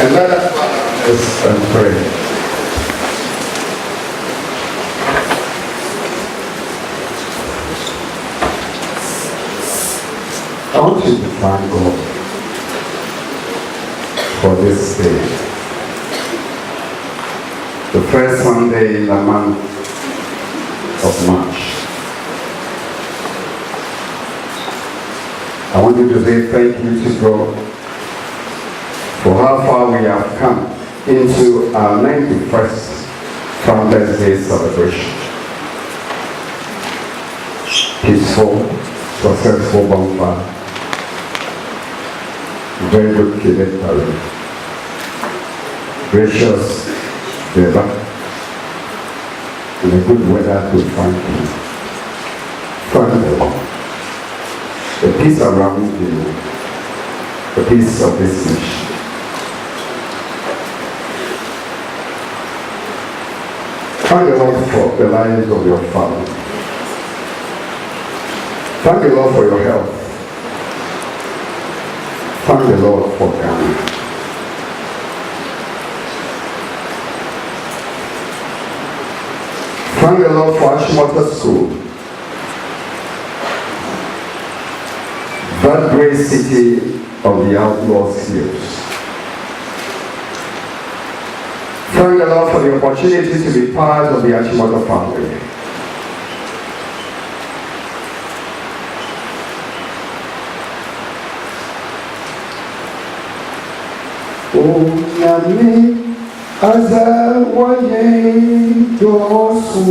And let us rise and pray. I want you to thank God for this day. The first Sunday in the month of March. I want you to say thank you to God for how far we have come into our 91st Founders Day celebration. Peaceful, successful bonfire. Very good kid parade. Gracious Deva. And a good weather to find you. Thank the Lord. The peace around you. The peace of this nation. Thank the Lord for the lives of your family. Thank the Lord for your health. Thank the Lord for Ghana. Thank the Lord for Ashimota School. That great city of the outlaw slaves. Thank the Lord for the opportunity to be part of the Ashimota family. Onyame azawaye dosu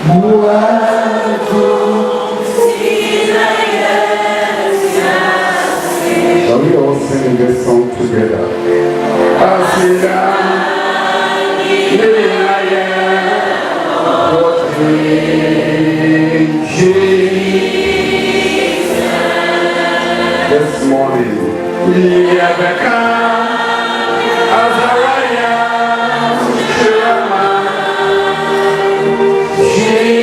muato. Shall we all sing this song together? Asida nilaya Jesus. This morning. Yabeka Azariah Shirama Jesus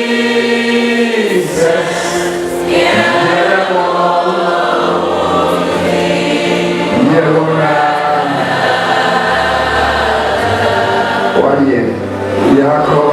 Yabora Waye Yakob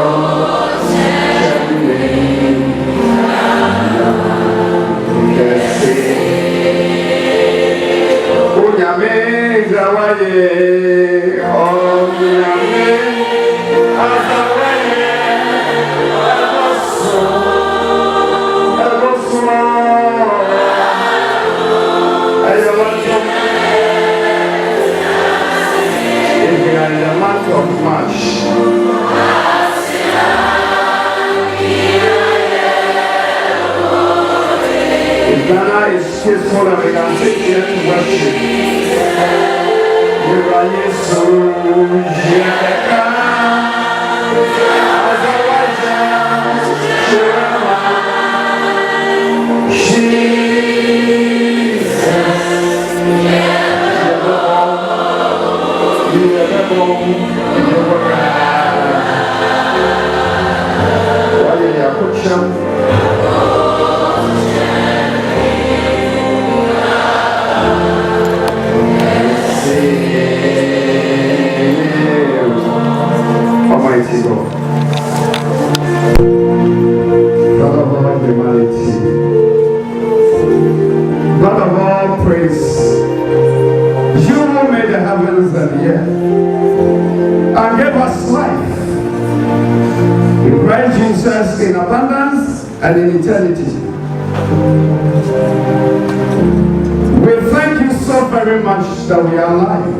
in the month of March. If Ghana is peaceful and we can sit here to worship. Almighty God, God of all humanity, God of all praise, you who made the heavens and the earth and gave us life in Christ Jesus in abundance and in eternity. We thank you so very much that we are alive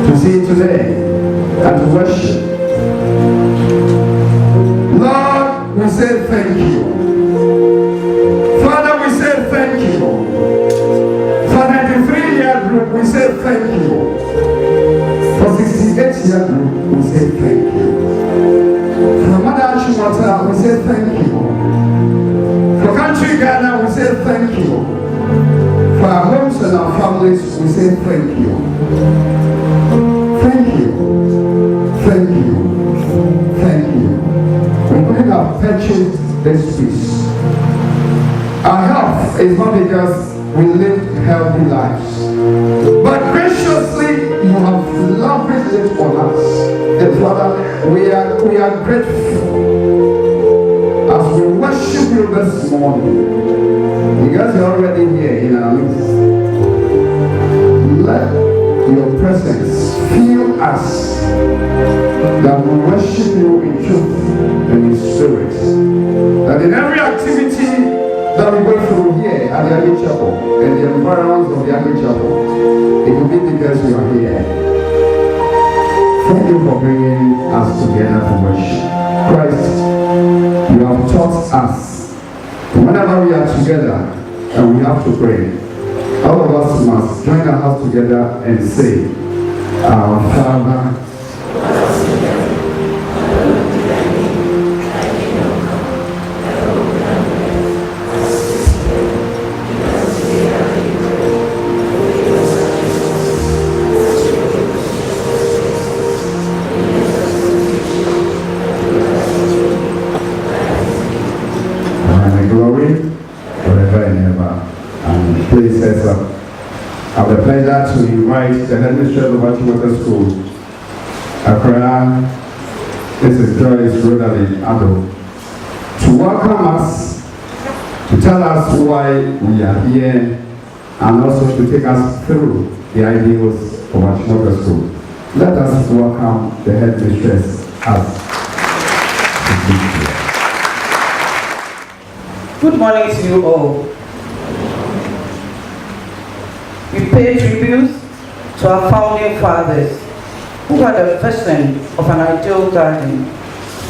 to see today and to worship. Lord, we say thank you. Father, we say thank you. For 93-year group, we say thank you. For 68-year group, we say thank you. For Mother Ashimota, we say thank you. For country Ghana, we say thank you. For our homes and our families, we say thank you. Thank you. Thank you. Thank you. We could have purchased this peace. Our health is not because we live healthy lives, but morning, because you're already here in our midst, let your presence fill us, that we worship you in truth and in spirit. That in every activity that we go through here at the Early Chapel and the environs of the Early Chapel, it will be because you are here. Thank you for bringing us together for worship. Christ, you have taught us whenever we are together and we have to pray, all of us must join our hearts together and say, Our Father, I have the pleasure to invite the headmistress of Achimota School, Accra, Mrs. Joyce Rodali Ado, to welcome us, to tell us why we are here, and also to take us through the ideals of Achimota School. Let us welcome the headmistress as Good morning to you all. We pay tribute to our founding fathers who had a vision of an ideal garden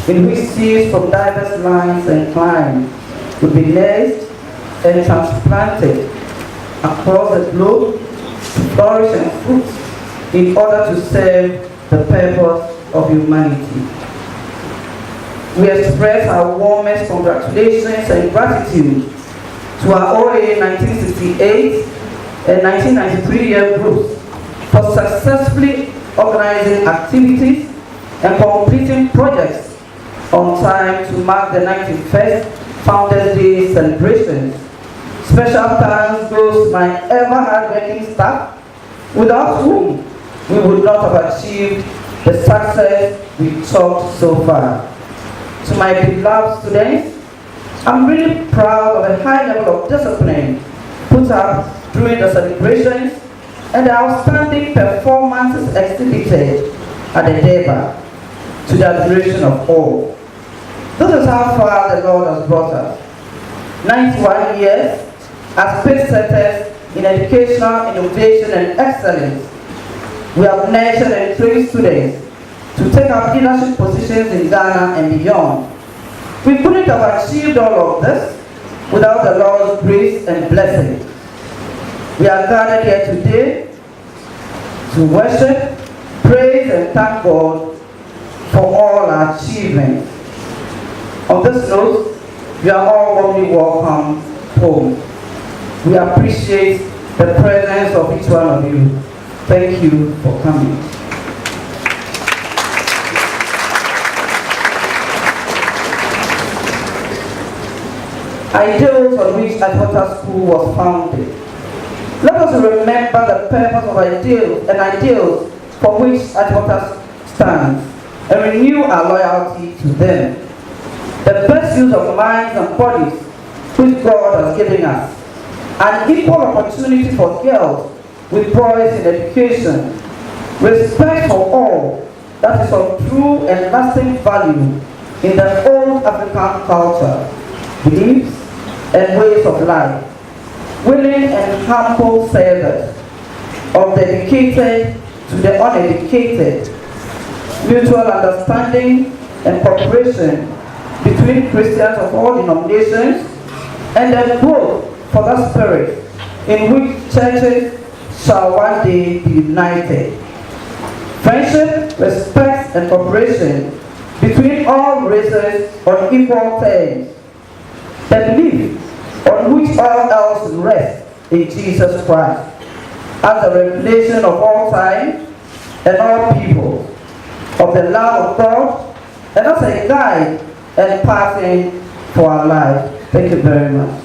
in which seeds from diverse lands and climes would be nursed and transplanted across the globe to flourish and fruit in order to serve the purpose of humanity. We express our warmest congratulations and gratitude to our OAA68 and 1993 year groups for successfully organizing activities and completing projects on time to mark the 91st Founders Day celebrations. Special thanks goes to my ever hardworking staff, without whom we would not have achieved the success we talked so far. To my beloved students, I'm really proud of the high level of discipline put up during the celebrations and the outstanding performances exhibited at the Deba, to the admiration of all. This is how far the Lord has brought us. 91 years as pace setters in educational innovation and excellence. We have nurtured and trained students to take up leadership positions in Ghana and beyond. We couldn't have achieved all of this without the Lord's grace and blessing. We are gathered here today to worship, praise, and thank God for all our achievements. On this note, you are all warmly welcome home. We appreciate the presence of each one of you. Thank you for coming. Ideals on which Achimota School was founded. Let us remember the purpose of ideals for which Achimota stands, and renew our loyalty to them. The best use of minds and bodies which God has given us, an equal opportunity for girls with boys in education, respect for all that is of true and lasting value in the old African culture, beliefs, and ways of life, willing and humble service of the educated to the uneducated, mutual understanding and cooperation between Christians of all denominations, and the growth for the spirit in which churches shall one day be united. Friendship, respect, and cooperation between all races on equal terms. The belief on which all else rests in Jesus Christ as the revelation of all time and all people, of the love of God, and as a guide and pathing for our life. Thank you very much.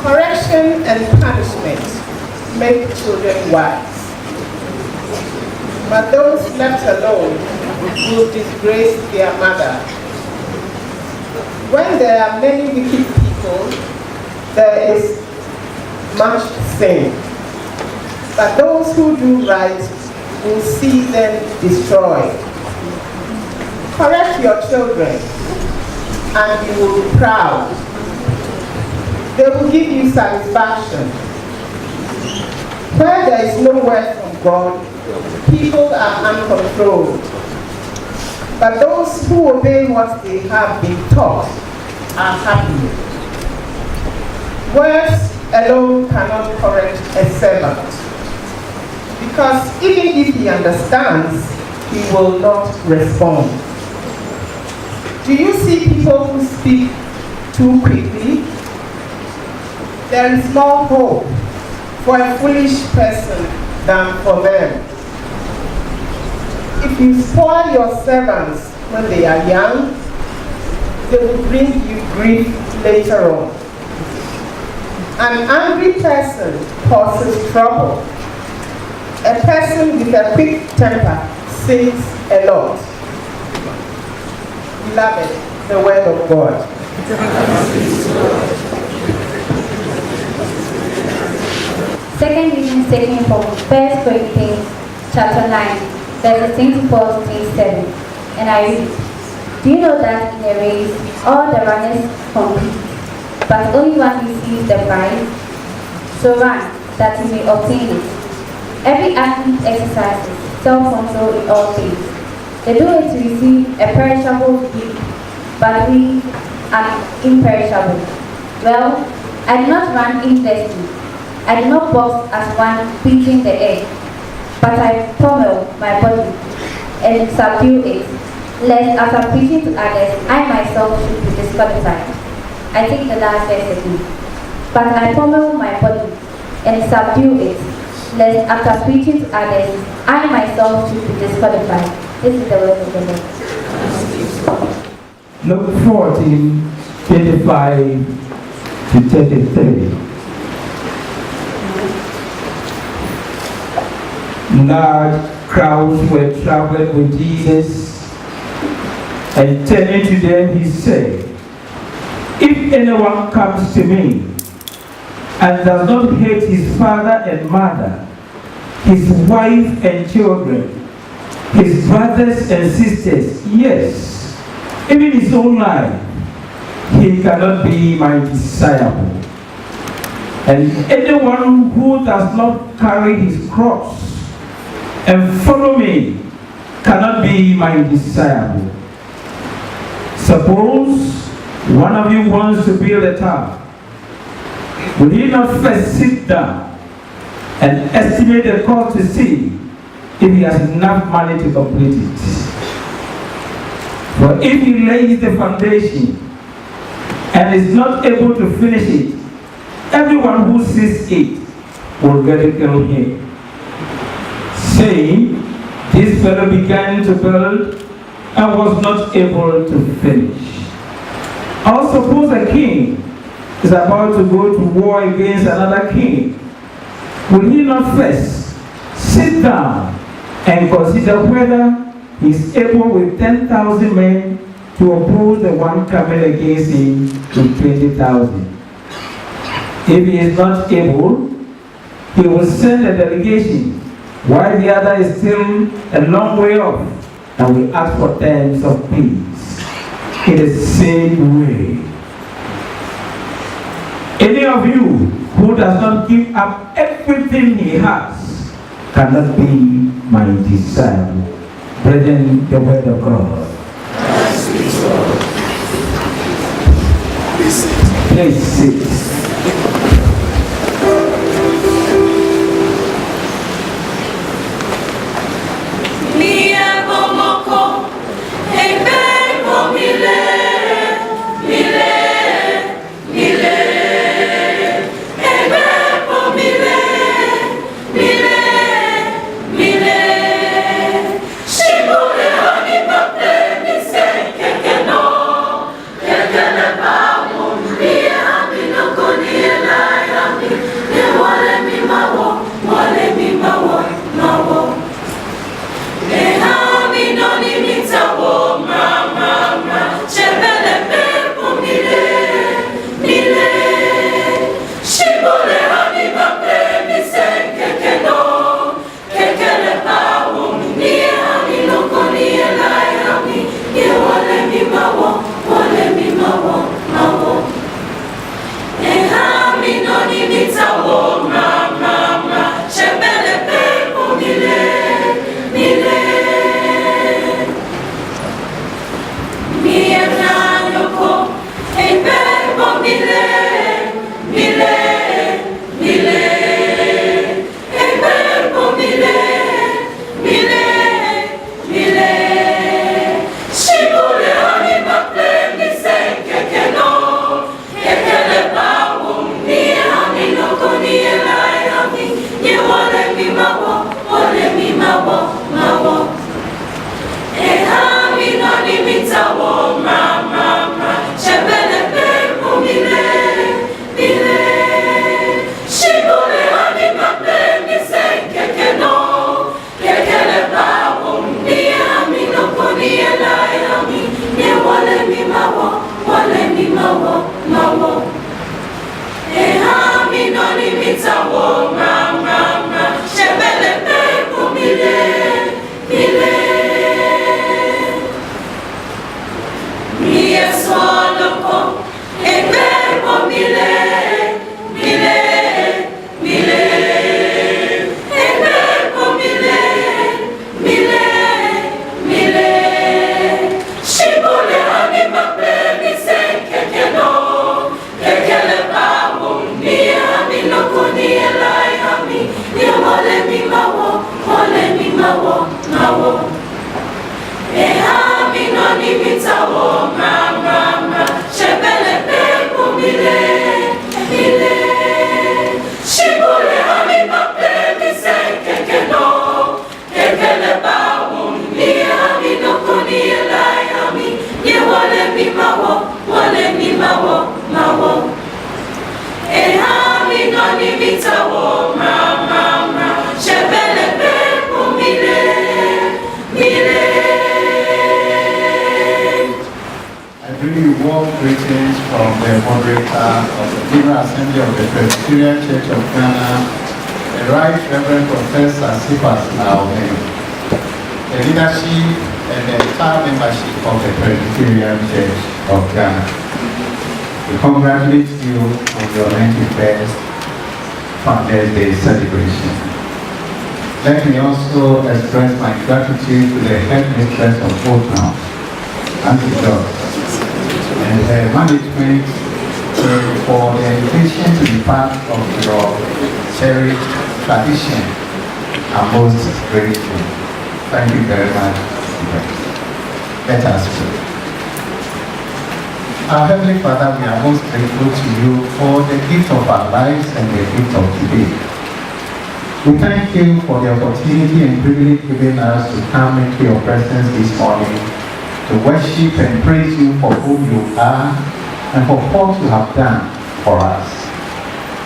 Correction and punishment make children wise, but those left alone will disgrace their mother. When there are many wicked people, there is much sin, but those who do right will see them destroyed. Correct your children, and you will be proud. They will give you satisfaction. Where there is no word from God, people are uncontrolled. But those who obey what they have been taught are happy. Words alone cannot correct a servant, because even if he understands, he will not respond. Do you see people who speak too quickly? There is more hope for a foolish person than for them. If you spoil your servants when they are young, they will bring you grief later on. An angry person causes trouble. A person with a quick temper sins a lot. Beloved, the word of God. Second reading is taken from 1 Corinthians chapter 9, verses 24 to 27. And I read, do you know that in a race all the runners compete, but only one receives the prize? So run, that you may obtain it. Every athlete exercises self-control in all things. They do it to receive a perishable gift, but we are imperishable. Well, I do not run aimlessly. I do not box as one beating the air, but I pommel my body and subdue it, lest as I'm preaching to others, I myself should be disqualified. I take the last verse again. But I pummel my body and subdue it, lest after preaching to others, I myself should be disqualified. This is the word of the Lord. Luke 14, 25 to 33. Large crowds were traveling with Jesus, and turning to them he said, "If anyone comes to me and does not hate his father and mother, his wife and children, his brothers and sisters, yes, even his own life, he cannot be my disciple. And anyone who does not carry his cross and follow me cannot be my disciple. Suppose one of you wants to build a tower. Will he not first sit down and estimate the cost to see if he has enough money to complete it? For if he lays the foundation and is not able to finish it, everyone who sees it will ridicule him, saying, this fellow began to build and was not able to finish. Or suppose a king is about to go to war against another king. Will he not first sit down and consider whether he is able with 10,000 men to oppose the one coming against him with 20,000? If he is not able, he will send a delegation, while the other is still a long way off, and will ask for terms of peace. In the same way, any of you who does not give up everything he has cannot be my disciple. Brethren, the word of God. Please sit. Kekele pa mum, ni ami no kuni elai. greetings from the moderator of the General Assembly of the Presbyterian Church of Ghana, the Right Reverend Professor Sipas Naomi, the leadership and the entire membership of the Presbyterian Church of Ghana. We congratulate you on your 91st Founders Day celebration. Let me also express my gratitude to the headmistress of Old Town, Auntie George, and her management for the invitation to be part of your cherished tradition. I'm most grateful. Thank you very much. Let us pray. Our Heavenly Father, we are most grateful to you for the gift of our lives and the gift of today. We thank you for the opportunity and privilege given us to come into your presence this morning, to worship and praise you for who you are and for what you have done for us.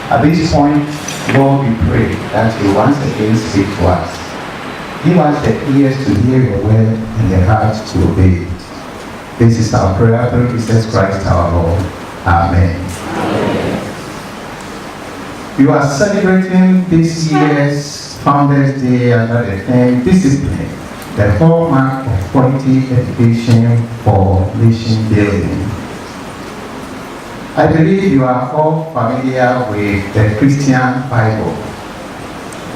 At this point, Lord, we pray that you once again speak to us. Give us the ears to hear your word and the hearts to obey it. This is our prayer through Jesus Christ our Lord. Amen. You are celebrating this year's Founders Day under the theme Discipline, the hallmark of quality education for nation building. I believe you are all familiar with the Christian Bible.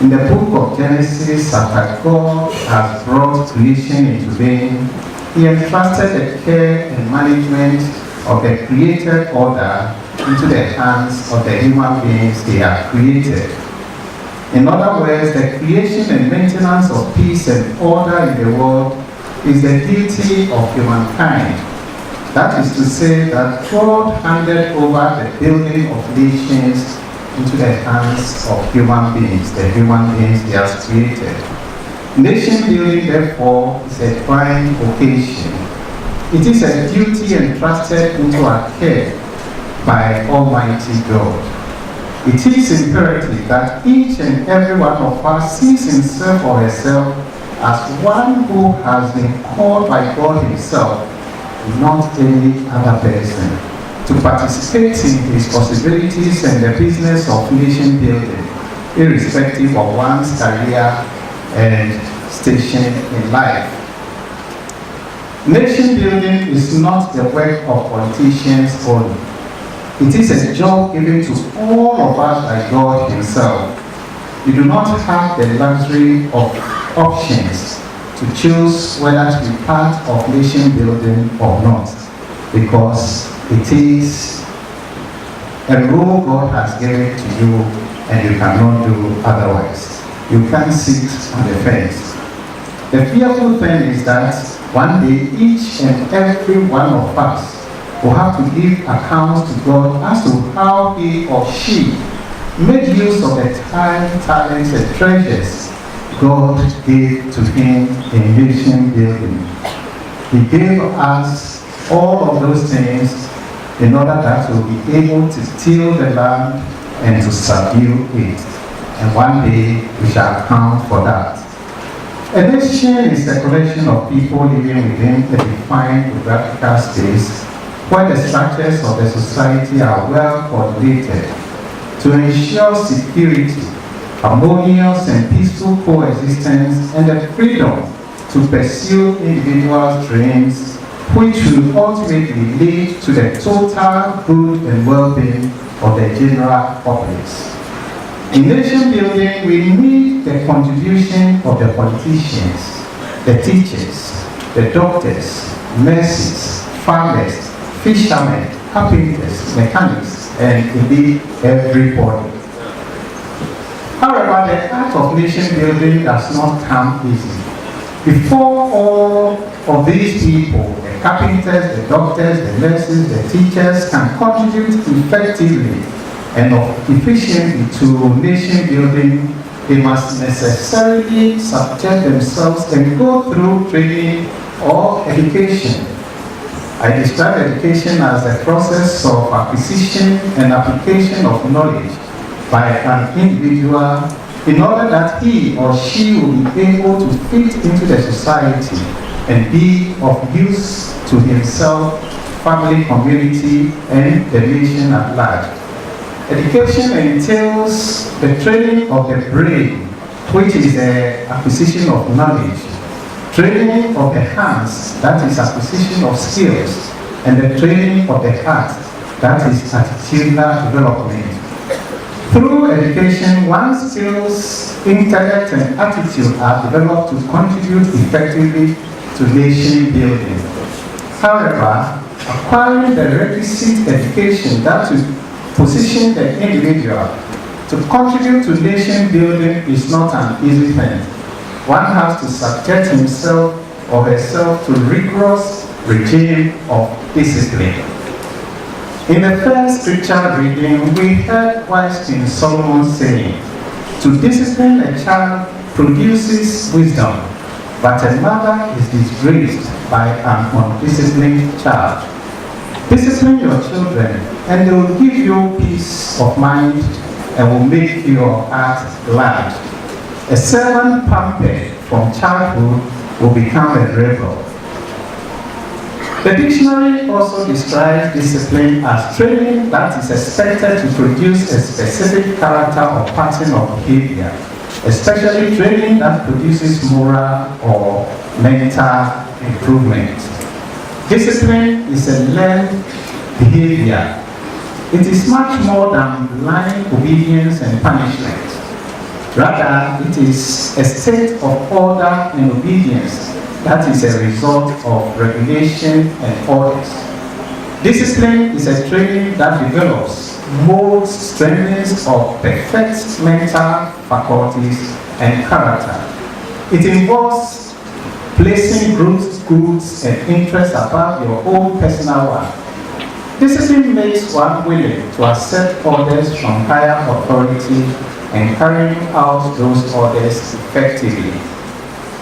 In the book of Genesis, after God has brought creation into being, he entrusted the care and management of the created order into the hands of the human beings he had created. In other words, the creation and maintenance of peace and order in the world is the duty of humankind. That is to say that God handed over the building of nations into the hands of human beings, the human beings he has created. Nation building, therefore, is a divine vocation. It is a duty entrusted into our care by Almighty God. It is imperative that each and every one of us sees himself or herself as one who has been called by God himself, not any other person, to participate in his possibilities and the business of nation building, irrespective of one's career and station in life. Nation building is not the work of politicians only. It is a job given to all of us by God himself. You do not have the luxury of options to choose whether to be part of nation building or not, because it is a role God has given to you and you cannot do otherwise. You can't sit on the fence. The fearful thing is that one day each and every one of us will have to give accounts to God as to how he or she made use of the time, talents, and treasures God gave to him in nation building. He gave us all of those things in order that we'll be able to till the land and to subdue it. And one day we shall account for that. A nation is a collection of people living within a defined geographical space where the structures of the society are well coordinated to ensure security, harmonious and peaceful coexistence, and the freedom to pursue individuals' dreams, which will ultimately lead to the total good and well-being of the general populace. In nation building, we need the contribution of the politicians, the teachers, the doctors, nurses, farmers, fishermen, carpenters, mechanics, and indeed everybody. However, the act of nation building does not come easy. Before all of these people, the carpenters, the doctors, the nurses, the teachers can contribute effectively and efficiently to nation building, they must necessarily subject themselves and go through training or education. I describe education as a process of acquisition and application of knowledge by an individual in order that he or she will be able to fit into the society and be of use to himself family, community, and the nation at large. Education entails the training of the brain, which is the acquisition of knowledge, training of the hands, that is acquisition of skills, and the training of the heart, that is attitudinal development. Through education, one's skills, intellect, and attitude are developed to contribute effectively to nation building. However, acquiring the requisite education that will position the individual to contribute to nation building is not an easy thing. One has to subject himself or herself to rigorous regime of discipline. In the first scripture reading, we heard wise King Solomon saying, "To discipline a child produces wisdom, but a mother is disgraced by an undisciplined child." Discipline your children, and they will give you peace of mind and will make your heart glad. A servant pampered from childhood will become a rebel. The dictionary also describes discipline as training that is expected to produce a specific character or pattern of behavior, especially training that produces moral or mental improvement. Discipline is a learned behavior. It is much more than blind obedience and punishment. Rather, it is a state of order and obedience that is a result of regulation and orders. Discipline is a training that develops, molds, strengthens, or perfects mental faculties and character. It involves placing groups, goods, and interests above your own personal one. Discipline makes one willing to accept orders from higher authority and carrying out those orders effectively.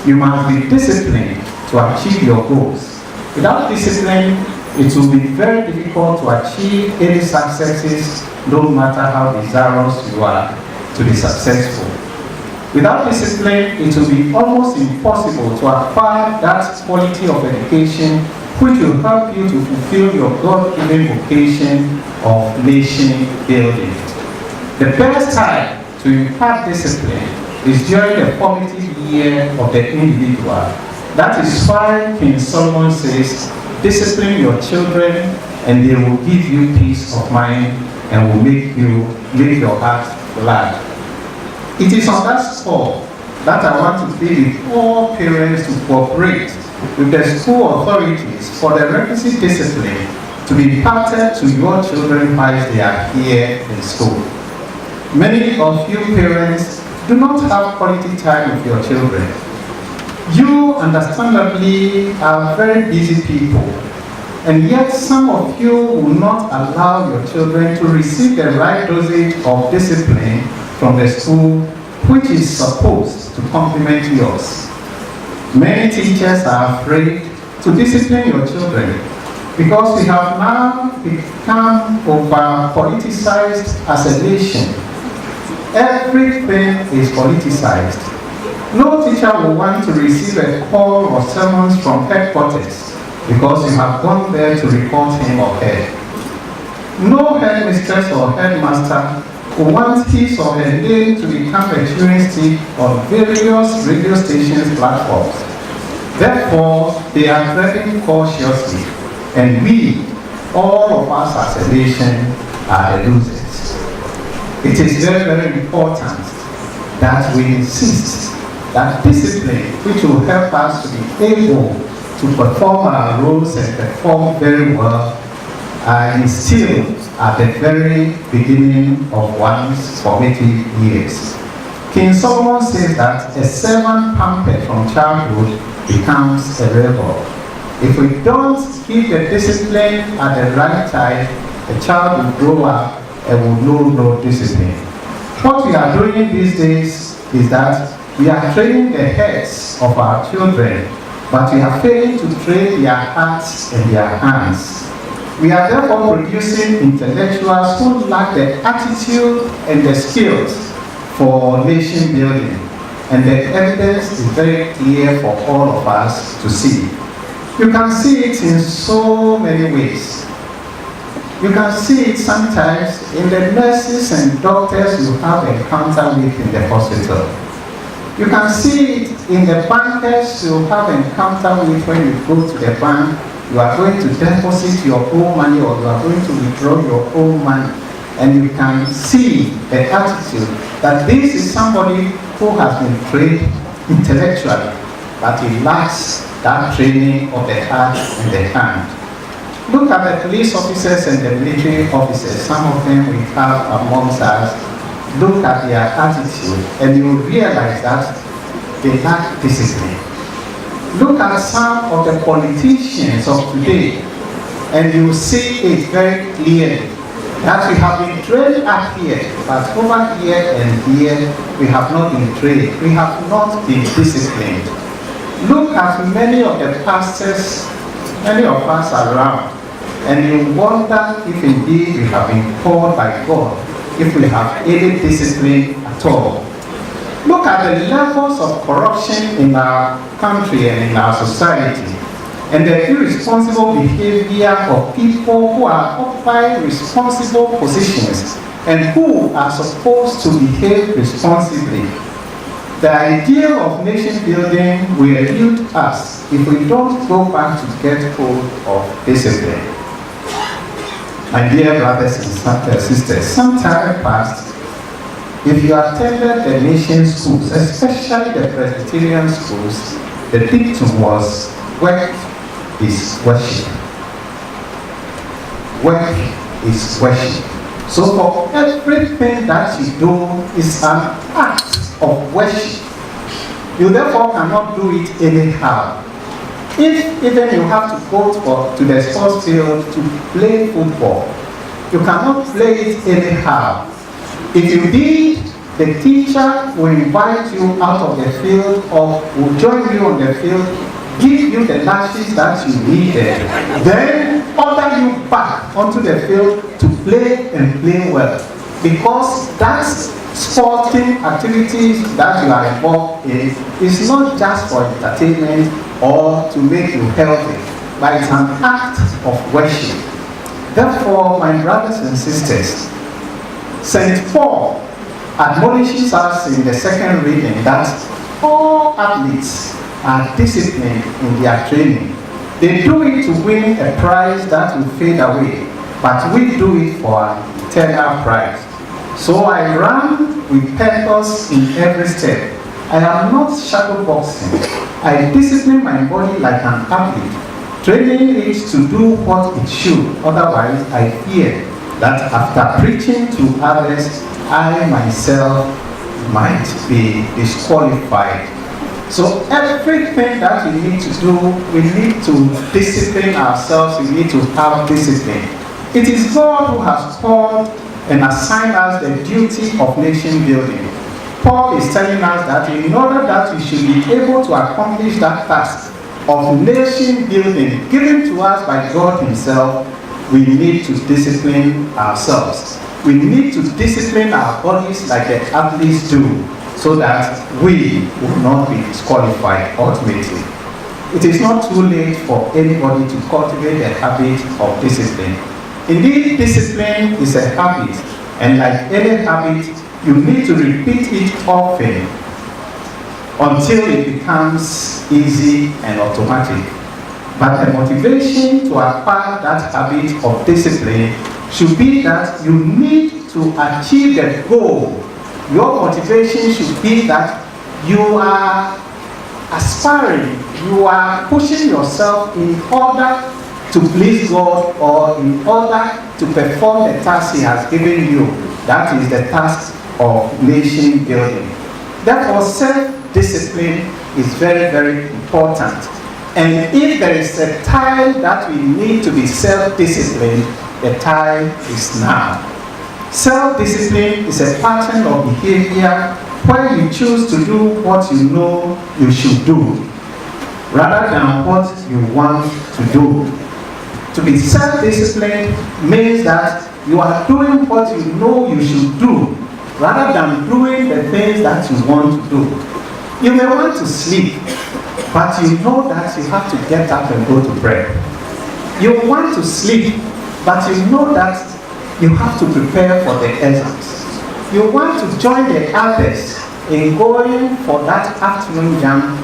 You must be disciplined to achieve your goals. Without discipline, it will be very difficult to achieve any successes, no matter how desirous you are to be successful. Without discipline, it will be almost impossible to acquire that quality of education which will help you to fulfill your God-given vocation of nation building. The best time to impart discipline is during the formative year of the individual. That is why King Solomon says, discipline your children and they will give you peace of mind and will make your heart glad. It is on that score that I want to plead with all parents to cooperate with the school authorities for the requisite discipline to be imparted to your children while they are here in school. Many of you parents do not have quality time with your children. You, understandably, are very busy people, and yet some of you will not allow your children to receive the right dosage of discipline from the school, which is supposed to complement yours. Many teachers are afraid to discipline your children because we have now become over-politicized as a nation. Everything is politicized. No teacher will want to receive a call or summons from headquarters because you have gone there to report him or her. No headmistress or headmaster will want his or her name to become a chewing stick on various radio stations' platforms. Therefore, they are treading cautiously, and we, all of us as a nation, are the losers. It is very, very important that we insist that discipline, which will help us to be able to perform our roles and perform very well, are instilled at the very beginning of one's formative years. King Solomon says that a servant pampered from childhood becomes a rebel. If we don't give the discipline at the right time, the child will grow up and will know no discipline. What we are doing these days is that we are training the heads of our children, but we are failing to train their hearts and their hands. We are therefore producing intellectuals who lack the attitude and the skills for nation building, and the evidence is very clear for all of us to see. You can see it in so many ways. You can see it sometimes in the nurses and doctors you have encounter with in the hospital. You can see it in the bankers you have encounter with when you go to the bank. You are going to deposit your own money or you are going to withdraw your own money. And you can see the attitude that this is somebody who has been trained intellectually, but he lacks that training of the heart and the hand. Look at the police officers and the military officers. Some of them we have amongst us. Look at their attitude and you realize that they lack discipline. Look at some of the politicians of today and you see it very clearly that we have been trained up here, but over here and here we have not been trained. We have not been disciplined. Look at many of the pastors, many of us around, and you wonder if indeed we have been called by God, if we have any discipline at all. Look at the levels of corruption in our country and in our society, and the irresponsible behavior of people who are occupying responsible positions and who are supposed to behave responsibly. The idea of nation building will elude us if we don't go back to get hold of discipline. My dear brothers and sisters, some time past, if you attended the nation schools, especially the Presbyterian schools, the dictum was work is worship. Work is worship. So for everything that you do is an act of worship. You therefore cannot do it anyhow. If even you have to go to the sports field to play football, you cannot play it anyhow. If you did, the teacher will invite you out of the field or will join you on the field, give you the lashes that you needed, then order you back onto the field to play and play well. Because that's sporting activities that you are involved in is not just for entertainment or to make you healthy, but it's an act of worship. Therefore, my brothers and sisters, St. Paul admonishes us in the second reading that all athletes are disciplined in their training. They do it to win a prize that will fade away, but we do it for an eternal prize. So I run with purpose in every step. I am not shadow boxing. I discipline my body like an athlete, training it to do what it should. Otherwise, I fear that after preaching to others, I myself might be disqualified. So everything that we need to do, we need to discipline ourselves. We need to have discipline. It is God who has called and assigned us the duty of nation building. Paul is telling us that in order that we should be able to accomplish that task of nation building given to us by God himself, we need to discipline ourselves. We need to discipline our bodies like the athletes do, so that we will not be disqualified ultimately. It is not too late for anybody to cultivate the habit of discipline. Indeed, discipline is a habit, and like any habit, you need to repeat it often until it becomes easy and automatic. But the motivation to acquire that habit of discipline should be that you need to achieve the goal. Your motivation should be that you are aspiring, you are pushing yourself in order to please God or in order to perform the task he has given you. That is the task of nation building. Therefore, self-discipline is very, very important. And if there is a time that we need to be self-disciplined, the time is now. Self-discipline is a pattern of behavior where you choose to do what you know you should do, rather than what you want to do. To be self-disciplined means that you are doing what you know you should do, rather than doing the things that you want to do. You may want to sleep, but you know that you have to get up and go to bed. You want to sleep, but you know that you have to prepare for the exams. You want to join the others in going for that afternoon jam.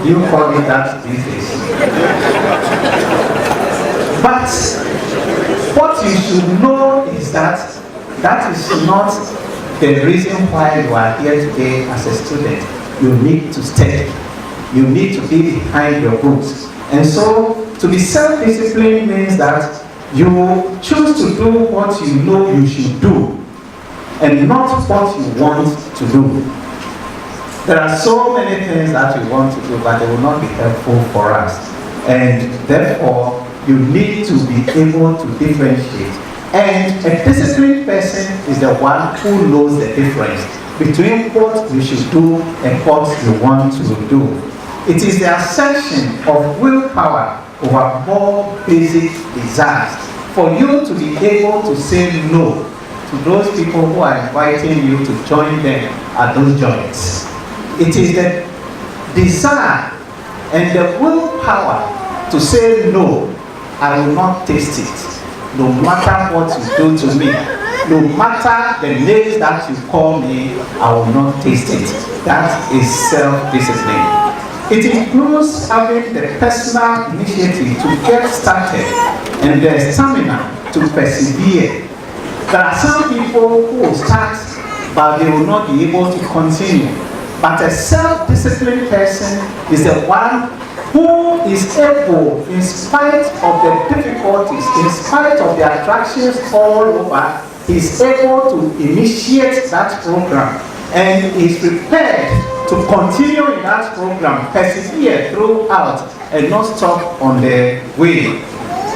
You call it that these days. But what you should know is that that is not the reason why you are here today as a student. You need to study. You need to be behind your books. And so, to be self-disciplined means that you choose to do what you know you should do and not what you want to do. There are so many things that we want to do, but they will not be helpful for us. And therefore, you need to be able to differentiate. And a disciplined person is the one who knows the difference between what you should do and what you want to do. It is the assertion of willpower over more basic desires for you to be able to say no to those people who are inviting you to join them at those joints. It is the desire and the willpower to say no, I will not taste it. No matter what you do to me, no matter the names that you call me, I will not taste it. That is self-discipline. It includes having the personal initiative to get started and the stamina to persevere. There are some people who will start, but they will not be able to continue. But a self-disciplined person is the one who is able, in spite of the difficulties, in spite of the attractions all over, is able to initiate that program and is prepared to continue in that program, persevere throughout, and not stop on the way.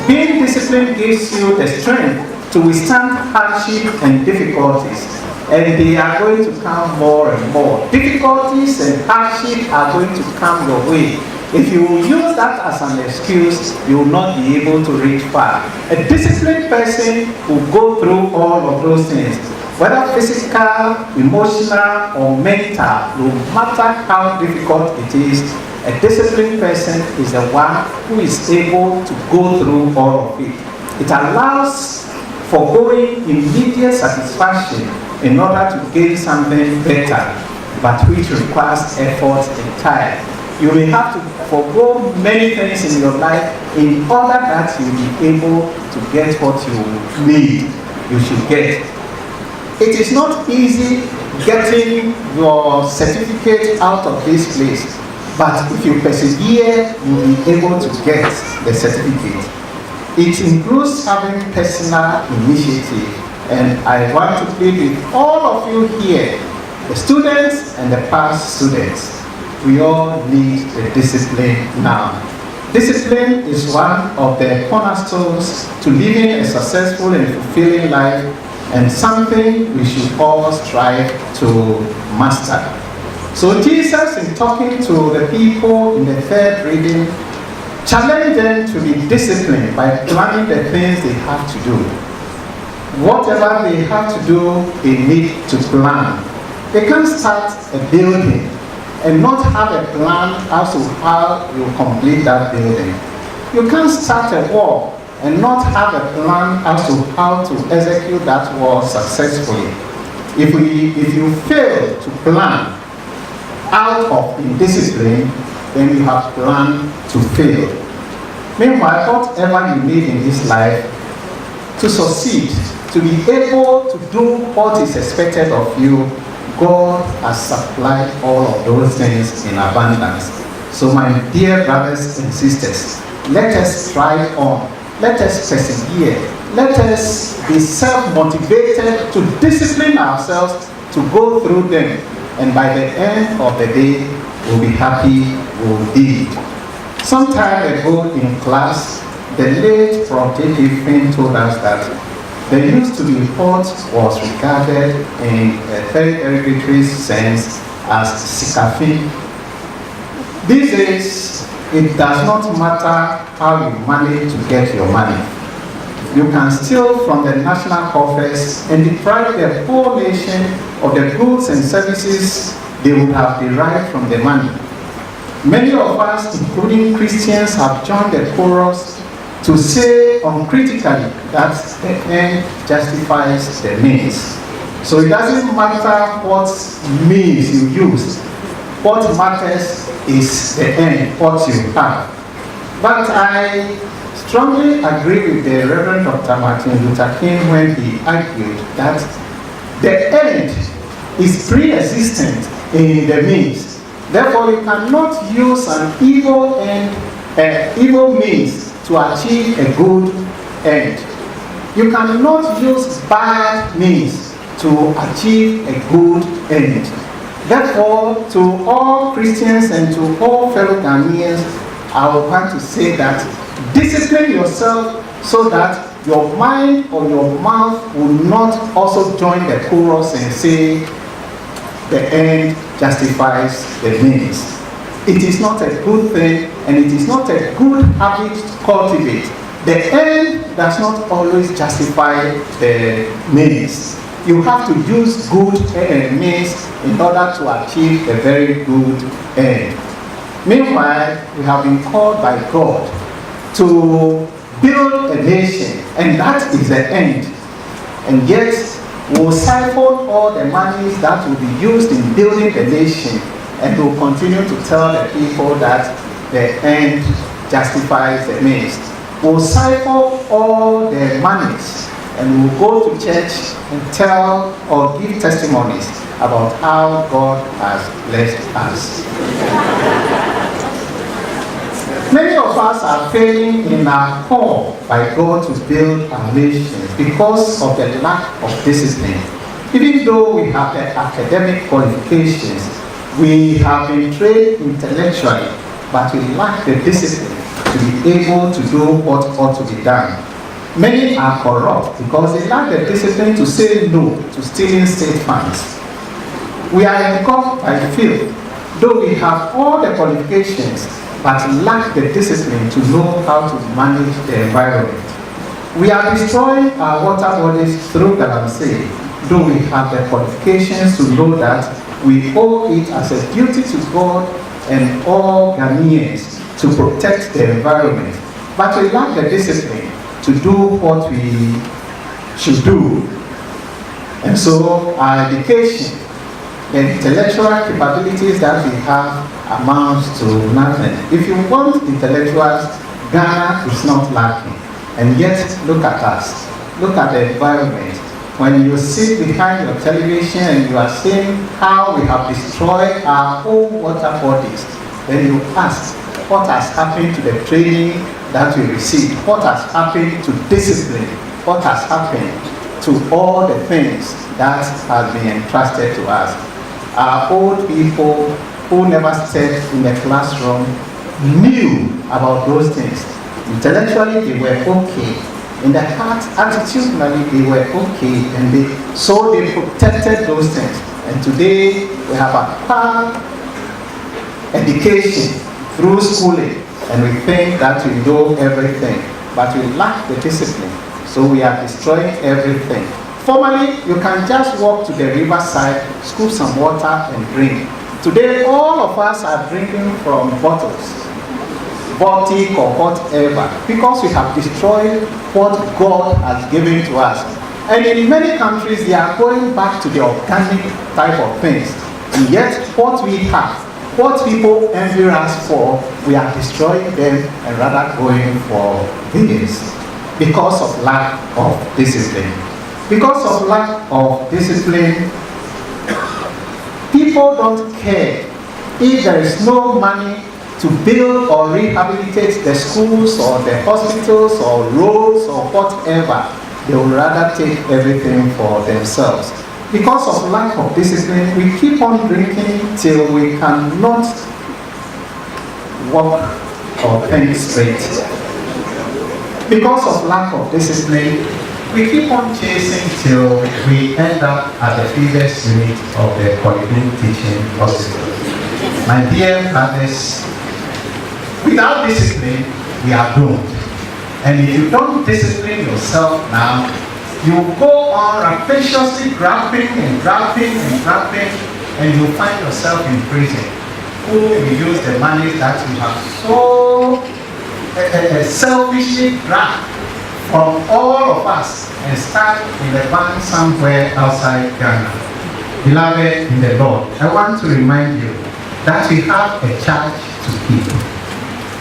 Being disciplined gives you the strength to withstand hardship and difficulties, and they are going to come more and more. Difficulties and hardship are going to come your way. If you use that as an excuse, you will not be able to reach far. A disciplined person will go through all of those things, whether physical, emotional, or mental, no matter how difficult it is. A disciplined person is the one who is able to go through all of it. It allows for going immediate satisfaction in order to gain something better, but which requires effort and time. You may have to forego many things in your life in order that you will be able to get what you need, you should get. It is not easy getting your certificate out of this place, but if you persevere, you will be able to get the certificate. It includes having personal initiative, and I want to plead with all of you here, the students and the past students. We all need the discipline now. Discipline is one of the cornerstones to living a successful and fulfilling life, and something we should all strive to master. So Jesus, in talking to the people in the third reading, challenged them to be disciplined by planning the things they have to do. Whatever they have to do, they need to plan. They can't start a building and not have a plan as to how you complete that building. You can't start a war and not have a plan as to how to execute that war successfully. If you fail to plan out of indiscipline, then you have planned to fail. Meanwhile, whatever you need in this life to succeed, to be able to do what is expected of you, God has supplied all of those things in abundance. So my dear brothers and sisters, let us strive on. Let us persevere. Let us be self-motivated to discipline ourselves to go through them. And by the end of the day, we'll be happy we did. Some time ago in class, the late Prof. J.K. told us that there used to be what was regarded in a very derogatory sense as sikafin. These days, it does not matter how you manage to get your money. You can steal from the national coffers and deprive the whole nation of the goods and services they would have derived from the money. Many of us, including Christians, have joined the chorus to say uncritically that the end justifies the means. So it doesn't matter what means you use. What matters is the end, what you have. But I strongly agree with the Reverend Dr. Martin Luther King when he argued that the end is pre-existent in the means. Therefore, you cannot use an evil means to achieve a good end. You cannot use bad means to achieve a good end. Therefore, to all Christians and to all fellow Ghanaians, I would want to say that discipline yourself so that your mind or your mouth will not also join the chorus and say the end justifies the means. It is not a good thing, and it is not a good habit to cultivate. The end does not always justify the means. You have to use good means in order to achieve a very good end. Meanwhile, we have been called by God to build a nation, and that is the end. And yet, we'll siphon all the monies that will be used in building the nation, and we'll continue to tell the people that the end justifies the means. We'll siphon all the monies, and we'll go to church and tell or give testimonies about how God has blessed us. Many of us are failing in our call by God to build our nations because of the lack of discipline. Even though we have the academic qualifications, we have been trained intellectually, but we lack the discipline to be able to do what ought to be done. Many are corrupt because they lack the discipline to say no to stealing state funds. We are engulfed by filth, though we have all the qualifications, but lack the discipline to know how to manage the environment. We are destroying our water bodies through galamsey, though we have the qualifications to know that we owe it as a duty to God and all Ghanaians to protect the environment. But we lack the discipline to do what we should do. And so our education, the intellectual capabilities that we have amounts to nothing. If you want intellectuals, Ghana is not lacking. And yet, look at us. Look at the environment. When you sit behind your television and you are seeing how we have destroyed our own water bodies, then you ask, what has happened to the training that we received? What has happened to discipline? What has happened to all the things that have been entrusted to us? Our old people who never stepped in the classroom knew about those things. Intellectually, they were okay. In the heart, attitudinally, they were okay, and so they protected those things. And today, we have acquired education through schooling, and we think that we know everything, but we lack the discipline, so we are destroying everything. Formerly, you can just walk to the riverside, scoop some water, and drink. Today, all of us are drinking from bottles, Baltic or whatever, because we have destroyed what God has given to us. And in many countries, they are going back to the organic type of things. And yet, what we have, what people envy us for, we are destroying them and rather going for this because of lack of discipline. Because of lack of discipline, people don't care if there is no money to build or rehabilitate the schools or the hospitals or roads or whatever. They would rather take everything for themselves. Because of lack of discipline, we keep on drinking till we cannot walk or think straight. Because of lack of discipline, we keep on chasing till we end up at the previous unit of the Polyclinic Teaching Hospital. My dear brothers, without discipline, we are doomed. And if you don't discipline yourself now, you go on rapaciously grabbing and grabbing and grabbing, and you find yourself in prison. who will use the money that you have so selfishly grabbed from all of us and start in the bank somewhere outside Ghana. Beloved in the Lord, I want to remind you that we have a charge to keep.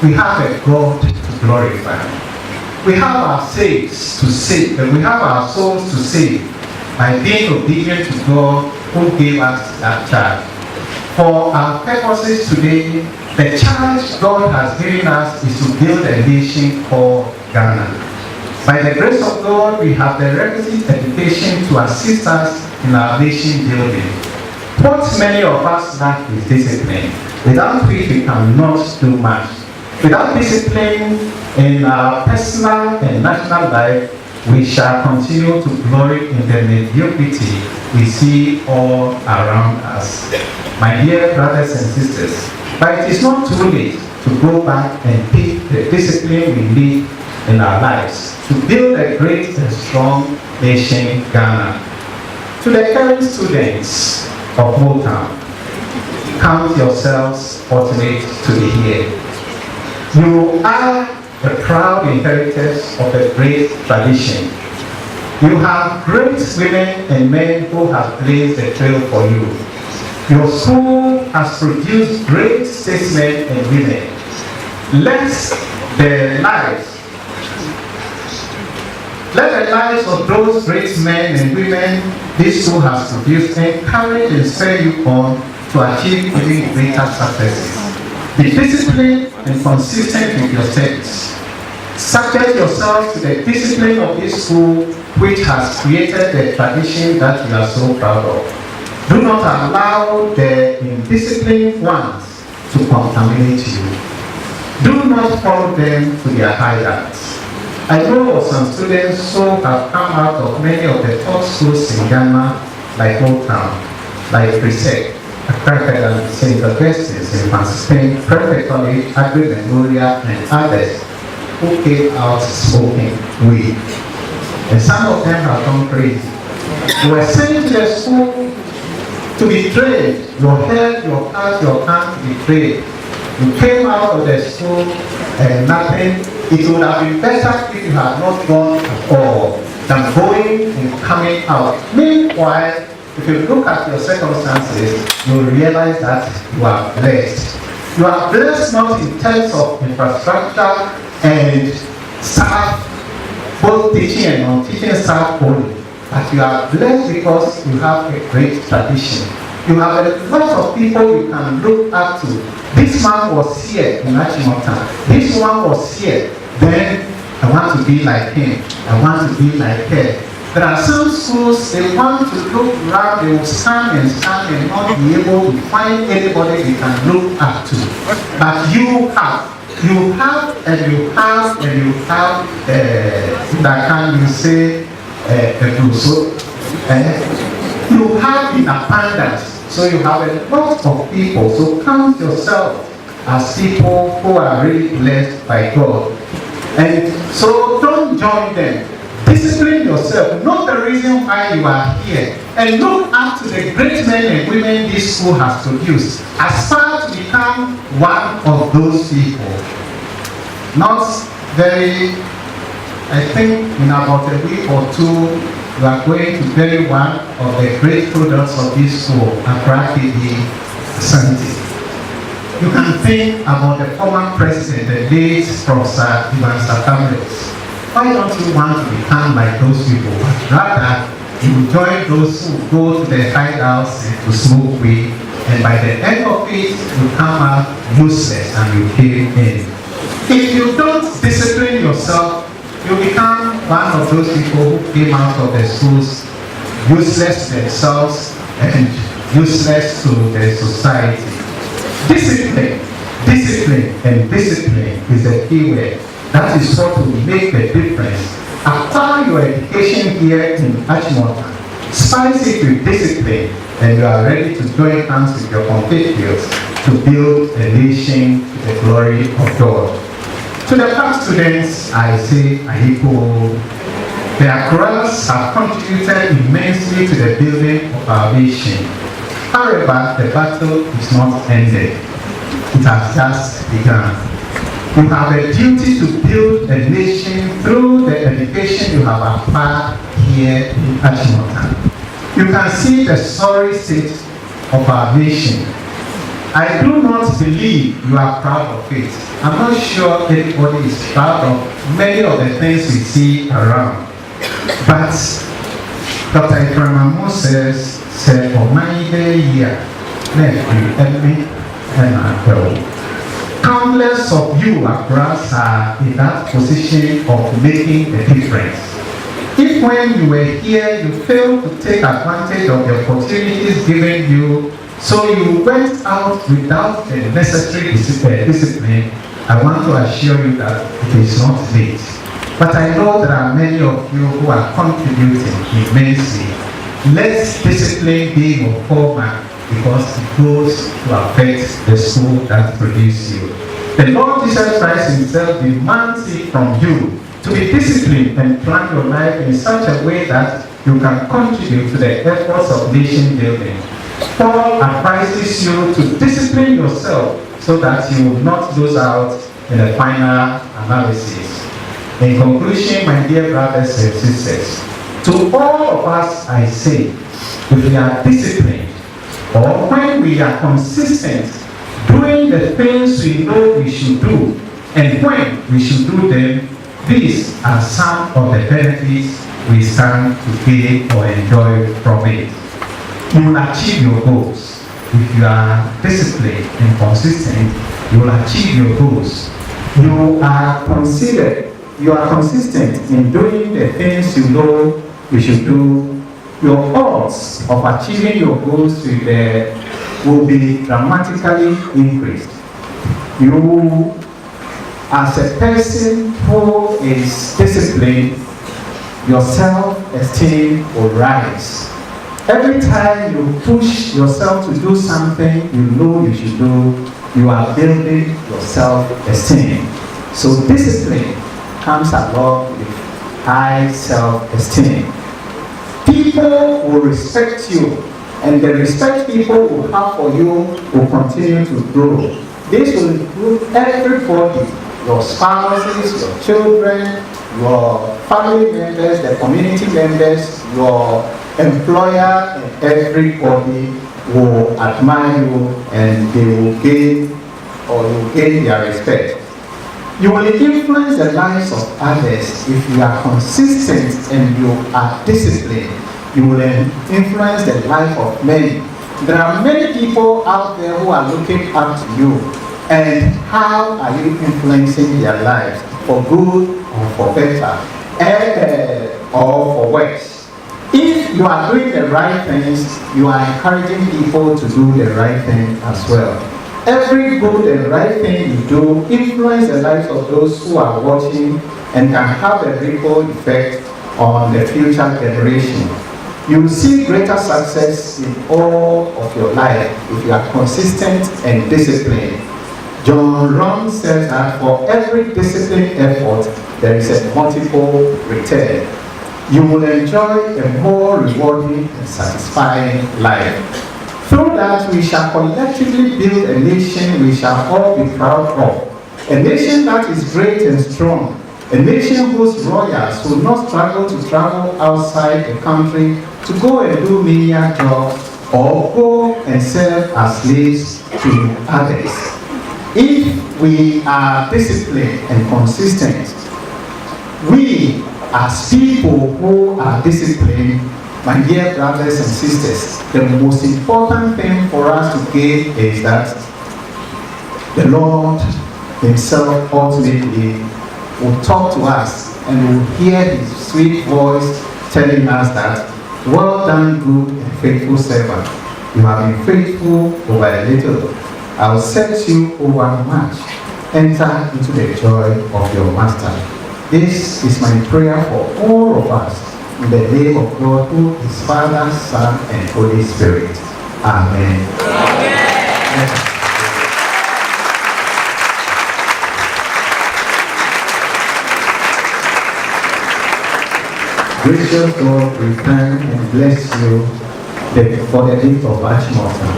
We have a God to glorify. We have our saves to save, and we have our souls to save by being obedient to God who gave us that charge. For our purposes today, the charge God has given us is to build a nation called Ghana. By the grace of God, we have the requisite education to assist us in our nation building. What many of us lack is discipline, without which we cannot do much. Without discipline in our personal and national life, we shall continue to glory in the mediocrity we see all around us. My dear brothers and sisters, but it is not too late to go back and pick the discipline we need in our lives to build a great and strong nation, Ghana. To the current students of Motown, count yourselves fortunate to be here. You are the proud inheritors of a great tradition. You have great women and men who have blazed the trail for you. Your school has produced great statesmen and women. Let the lives of those great men and women this school has produced encourage and spur you on to achieve even greater successes. Be disciplined and consistent with your studies. Subject yourself to the discipline of this school, which has created the tradition that you are so proud of. Do not allow the indisciplined ones to contaminate you. Do not follow them to their hideouts. I know of some students who have come out of many of the top schools in Ghana, like Motown, like Precept, Accra, St. Augustine's in Spain, Perfect College, Agri Memorial, and others who came out smoking weed. And some of them have gone crazy. You were sent to the school to be trained. Your head, your heart, your hand to be trained. You came out of the school and nothing. It would have been better if you had not gone at all than going and coming out. Meanwhile, if you look at your circumstances, you'll realize that you are blessed. You are blessed not in terms of infrastructure and staff, both teaching and non-teaching staff only, but you are blessed because you have a great tradition. You have a lot of people you can look up to. This man was here in Achimota. This one was here. Then I want to be like him. I want to be like her. There are some schools, they want to look around, they will stand and not be able to find anybody they can look up to. But you have, that can you say, you have in abundance. So you have a lot of people. So count yourself as people who are really blessed by God. And so don't join them. Discipline yourself. Know the reason why you are here. And look up to the great men and women this school has produced. Aspire to become one of those people. Not very, I think in about a week or two, we are going to bury one of the great products of this school, Accra Sanity. You can think about the former president, the late Professor Ivan Sakamres. Why don't you want to become like those people? But rather, you join those who go to the hideouts to smoke weed, and by the end of it, you come out useless and you came in. If you don't discipline yourself, you become one of those people who came out of the schools useless to themselves and useless to the society. Discipline is the key word. That is what will make the difference. Acquire your education here in Achimota. Spice it with discipline, and you are ready to join hands with your compatriots to build a nation to the glory of God. To the past students, I say, Ahiko, the Accras have contributed immensely to the building of our nation. However, the battle is not ended. it has just begun. You have a duty to build a nation through the education you have acquired here in Achimota. You can see the sorry state of our nation. I do not believe you are proud of it. I'm not sure anybody is proud of many of the things we see around. But Dr. Ibrahim Moses said, "For my year, let me and countless of you across are in that position of making a difference. If when you were here, you failed to take advantage of the opportunities given you, so you went out without the necessary discipline, I want to assure you that it is not late. But I know there are many of you who are contributing immensely. Let discipline be your hallmark, because it goes to affect the school that produced you. The Lord Jesus Christ himself demands it from you to be disciplined and plan your life in such a way that you can contribute to the efforts of nation building. Paul advises you to discipline yourself so that you will not lose out in the final analysis. In conclusion, my dear brothers and sisters, to all of us I say, if we are disciplined, or when we are consistent doing the things we know we should do, and when we should do them, these are some of the benefits we stand to gain or enjoy from it. You will achieve your goals. If you are disciplined and consistent, you will achieve your goals. You are consistent in doing the things you know you should do. Your odds of achieving your goals will be dramatically increased. You, as a person who is disciplined, your self-esteem will rise. Every time you push yourself to do something you know you should do, you are building your self-esteem. So discipline comes along with high self-esteem. People will respect you, and the respect people will have for you will continue to grow. This will include everybody, your spouses, your children, your family members, the community members, your employer, and everybody will admire you, and they will gain their respect. You will influence the lives of others if you are consistent and you are disciplined. You will influence the life of many. There are many people out there who are looking up to you. And how are you influencing their lives? For good or for better? Or for worse? If you are doing the right things, you are encouraging people to do the right thing as well. Every good and right thing you do influences the lives of those who are watching and can have a ripple effect on the future generation. You will see greater success in all of your life if you are consistent and disciplined. John Ron says that for every disciplined effort, there is a multiple return. You will enjoy a more rewarding and satisfying life. Through that, we shall collectively build a nation we shall all be proud of. A nation that is great and strong. A nation whose royals will not struggle to travel outside the country to go and do menial jobs or go and serve as slaves to others. If we are disciplined and consistent, we as people who are disciplined, my dear brothers and sisters, the most important thing for us to gain is that the Lord himself ultimately will talk to us and will hear his sweet voice telling us that, well done, good and faithful servant. You have been faithful over a little. I will set you over much. Enter into the joy of your master. This is my prayer for all of us. In the name of God, who is Father, Son, and Holy Spirit. Amen. Amen. Gracious God, we thank and bless you for the gift of Achimota.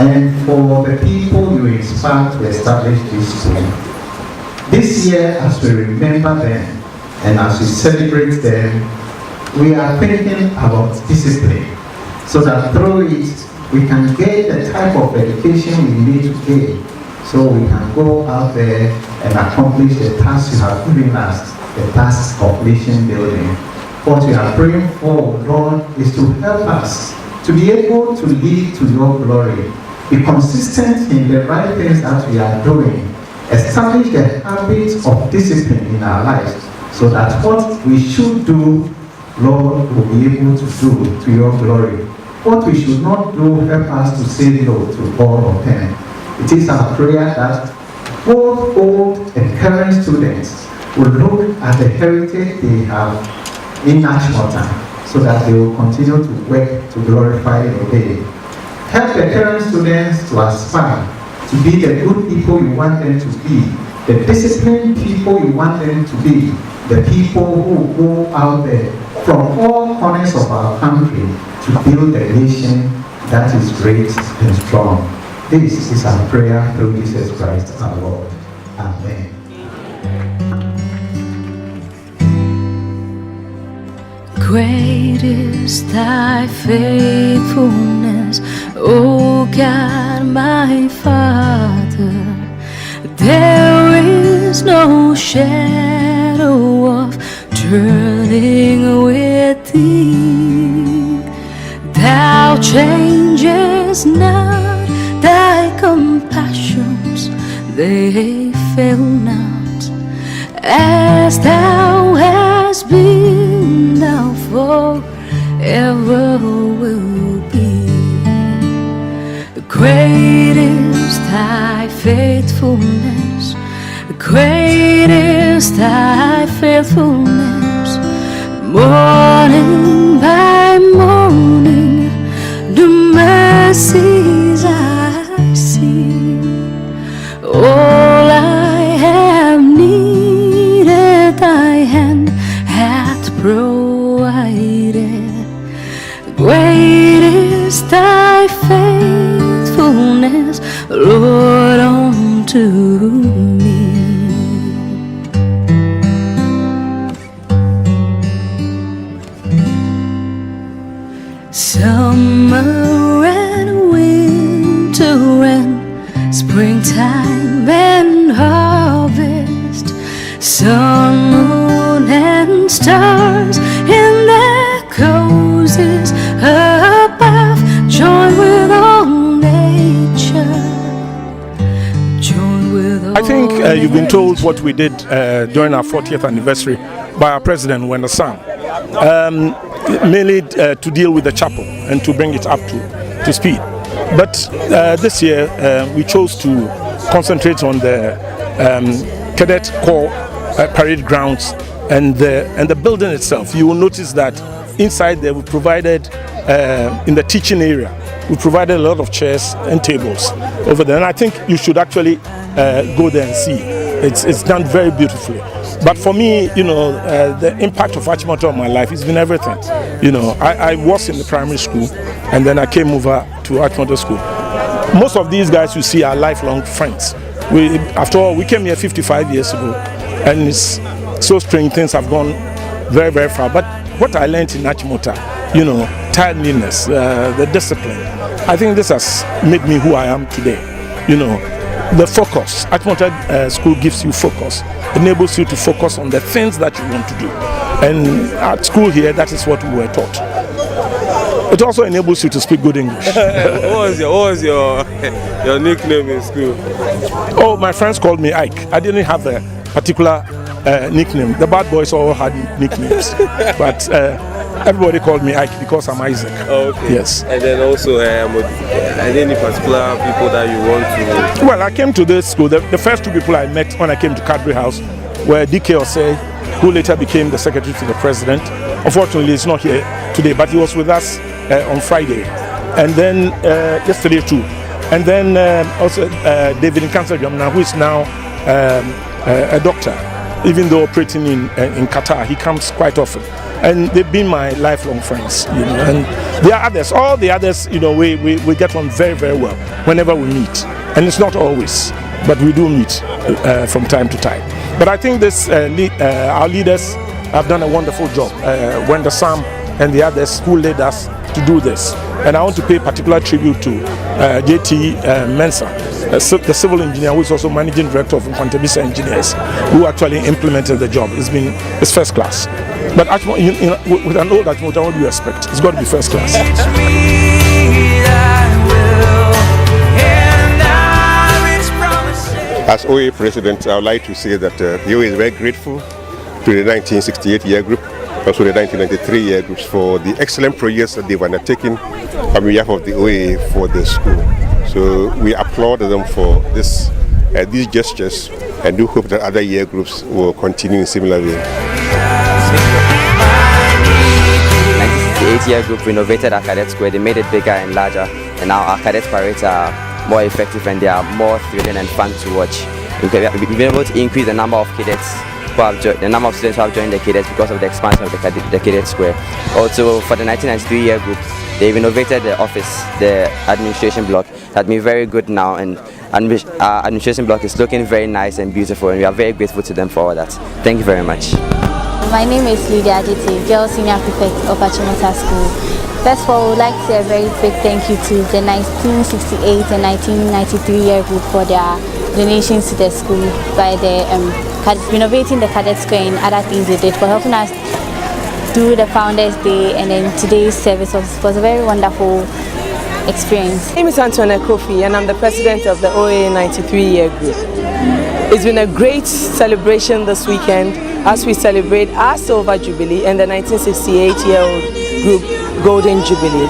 and for the people you inspired to establish this school. This year, as we remember them and as we celebrate them, we are thinking about discipline, so that through it we can get the type of education we need to get, so we can go out there and accomplish the task you have given us, the task of nation building. What we are praying for, Lord, is to help us to be able to lead to your glory, be consistent in the right things that we are doing, establish the habits of discipline in our lives, so that what we should do, Lord, will be able to do to your glory. What we should not do, help us to say no to all of them. It is our prayer that both old and current students will look at the heritage they have in Ashmota, so that they will continue to work to glorify your name. Help the current students to aspire to be the good people you want them to be, the disciplined people you want them to be, the people who go out there from all corners of our country to build a nation that is great and strong. This is our prayer through Jesus Christ our Lord. Amen. Great is thy faithfulness, O God my Father. There is no shadow of turning with thee. Thou changest not, thy compassions, they fail not. As thou hast been, thou forever will be. Great is thy faithfulness, great is thy faithfulness. Morning by morning, new mercies I see. All I have needed, thy hand hath provided. Great is thy faithfulness, Lord, unto me. Summer and winter and springtime and harvest, sun, moon, and stars in their courses above, join with all nature. Join with all I think you've been told what we did during our 40th anniversary by our president when the son. Mainly to deal with the chapel and to bring it up to speed. But this year we chose to concentrate on the Cadet Corps parade grounds and the building itself. You will notice that inside there we provided, in the teaching area, we provided a lot of chairs and tables over there. And I think you should actually go there and see. It's done very beautifully. But for me, you know, the impact of Achimota on my life has been everything. You know, I was in the primary school and then I came over to Achimota School. Most of these guys you see are lifelong friends. After all, we came here 55 years ago and it's so strange, things have gone very, very far. But what I learned in Achimota, you know, timeliness, the discipline, I think this has made me who I am today. You know, the focus. Achimota School gives you focus, enables you to focus on the things that you want to do. And at school here, that is what we were taught. It also enables you to speak good English. What was your nickname in school? Oh, my friends called me Ike. I didn't have a particular nickname. The bad boys all had nicknames. But everybody called me Ike because I'm Isaac. Oh, okay. Yes. And then also, any particular people that you want to... Well, I came to this school. The first two people I met when I came to Cadbury House were D.K. Osei, who later became the secretary to the president. Unfortunately, he's not here today, but he was with us on Friday. And then yesterday too. And then also David Nkansa, who is now a doctor. Even though operating in Qatar, he comes quite often. and they've been my lifelong friends, you know. And there are others, all the others, you know, we get on very, very well whenever we meet. And it's not always, but we do meet from time to time. But I think this our leaders have done a wonderful job. Wenda Sam and the others who led us to do this. And I want to pay particular tribute to JT Mensah, the civil engineer who is also managing director of Nkwantebisa Engineers, who actually implemented the job. It's first class. But with an old Achimota, what do you expect? It's got to be first class. As OA president, I would like to say that the OA is very grateful to the 1968 year group, also the 1993 year groups, for the excellent projects that they've undertaken on behalf of the OA for the school. So we applaud them for these gestures and do hope that other year groups will continue in similar way. 1968 year group renovated our cadet square. They made it bigger and larger, and now our cadet parades are more effective and they are more thrilling and fun to watch. We've been able to increase the number of cadets the number of students who have joined the cadets because of the expansion of the cadet square. Also, for the 1993 year group, they renovated the office, the administration block. That's been very good now, and our administration block is looking very nice and beautiful, and we are very grateful to them for all that. Thank you very much. My name is Lydia Aditi, Girl Senior Prefect of Achimota School. First of all, I would like to say a very big thank you to the 1968 and 1993 year group for their donations to the school by the renovating the cadet square and other things they did, for helping us do the Founders Day, and then today's service was a very wonderful experience. My name is Antoinette Kofi and I'm the president of the OAA 93 year group. It's been a great celebration this weekend as we celebrate our Silver Jubilee and the 1968-year-old group Golden Jubilee.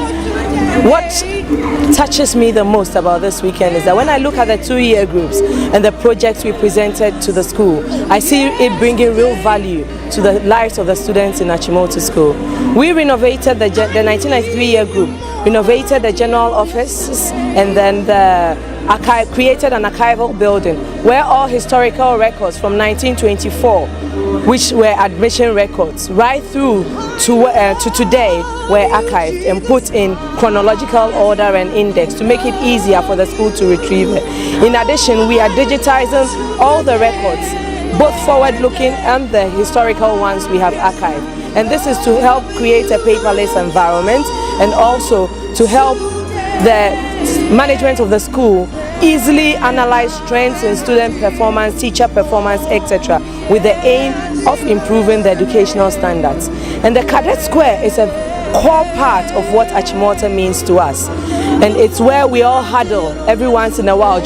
What touches me the most about this weekend is that when I look at the 2-year groups and the projects we presented to the school, I see it bringing real value to the lives of the students in Achimota School. We renovated the 1993-year group, renovated the general offices, and then created an archival building where all historical records from 1924, which were admission records, right through to today, were archived and put in chronological order and index to make it easier for the school to retrieve it. In addition, we are digitizing all the records, both forward-looking and the historical ones we have archived. And this is to help create a paperless environment and also to help the management of the school easily analyze trends in student performance, teacher performance, etc., with the aim of improving the educational standards. And the Cadet Square is a core part of what Achimota means to us. And it's where we all huddle every once in a while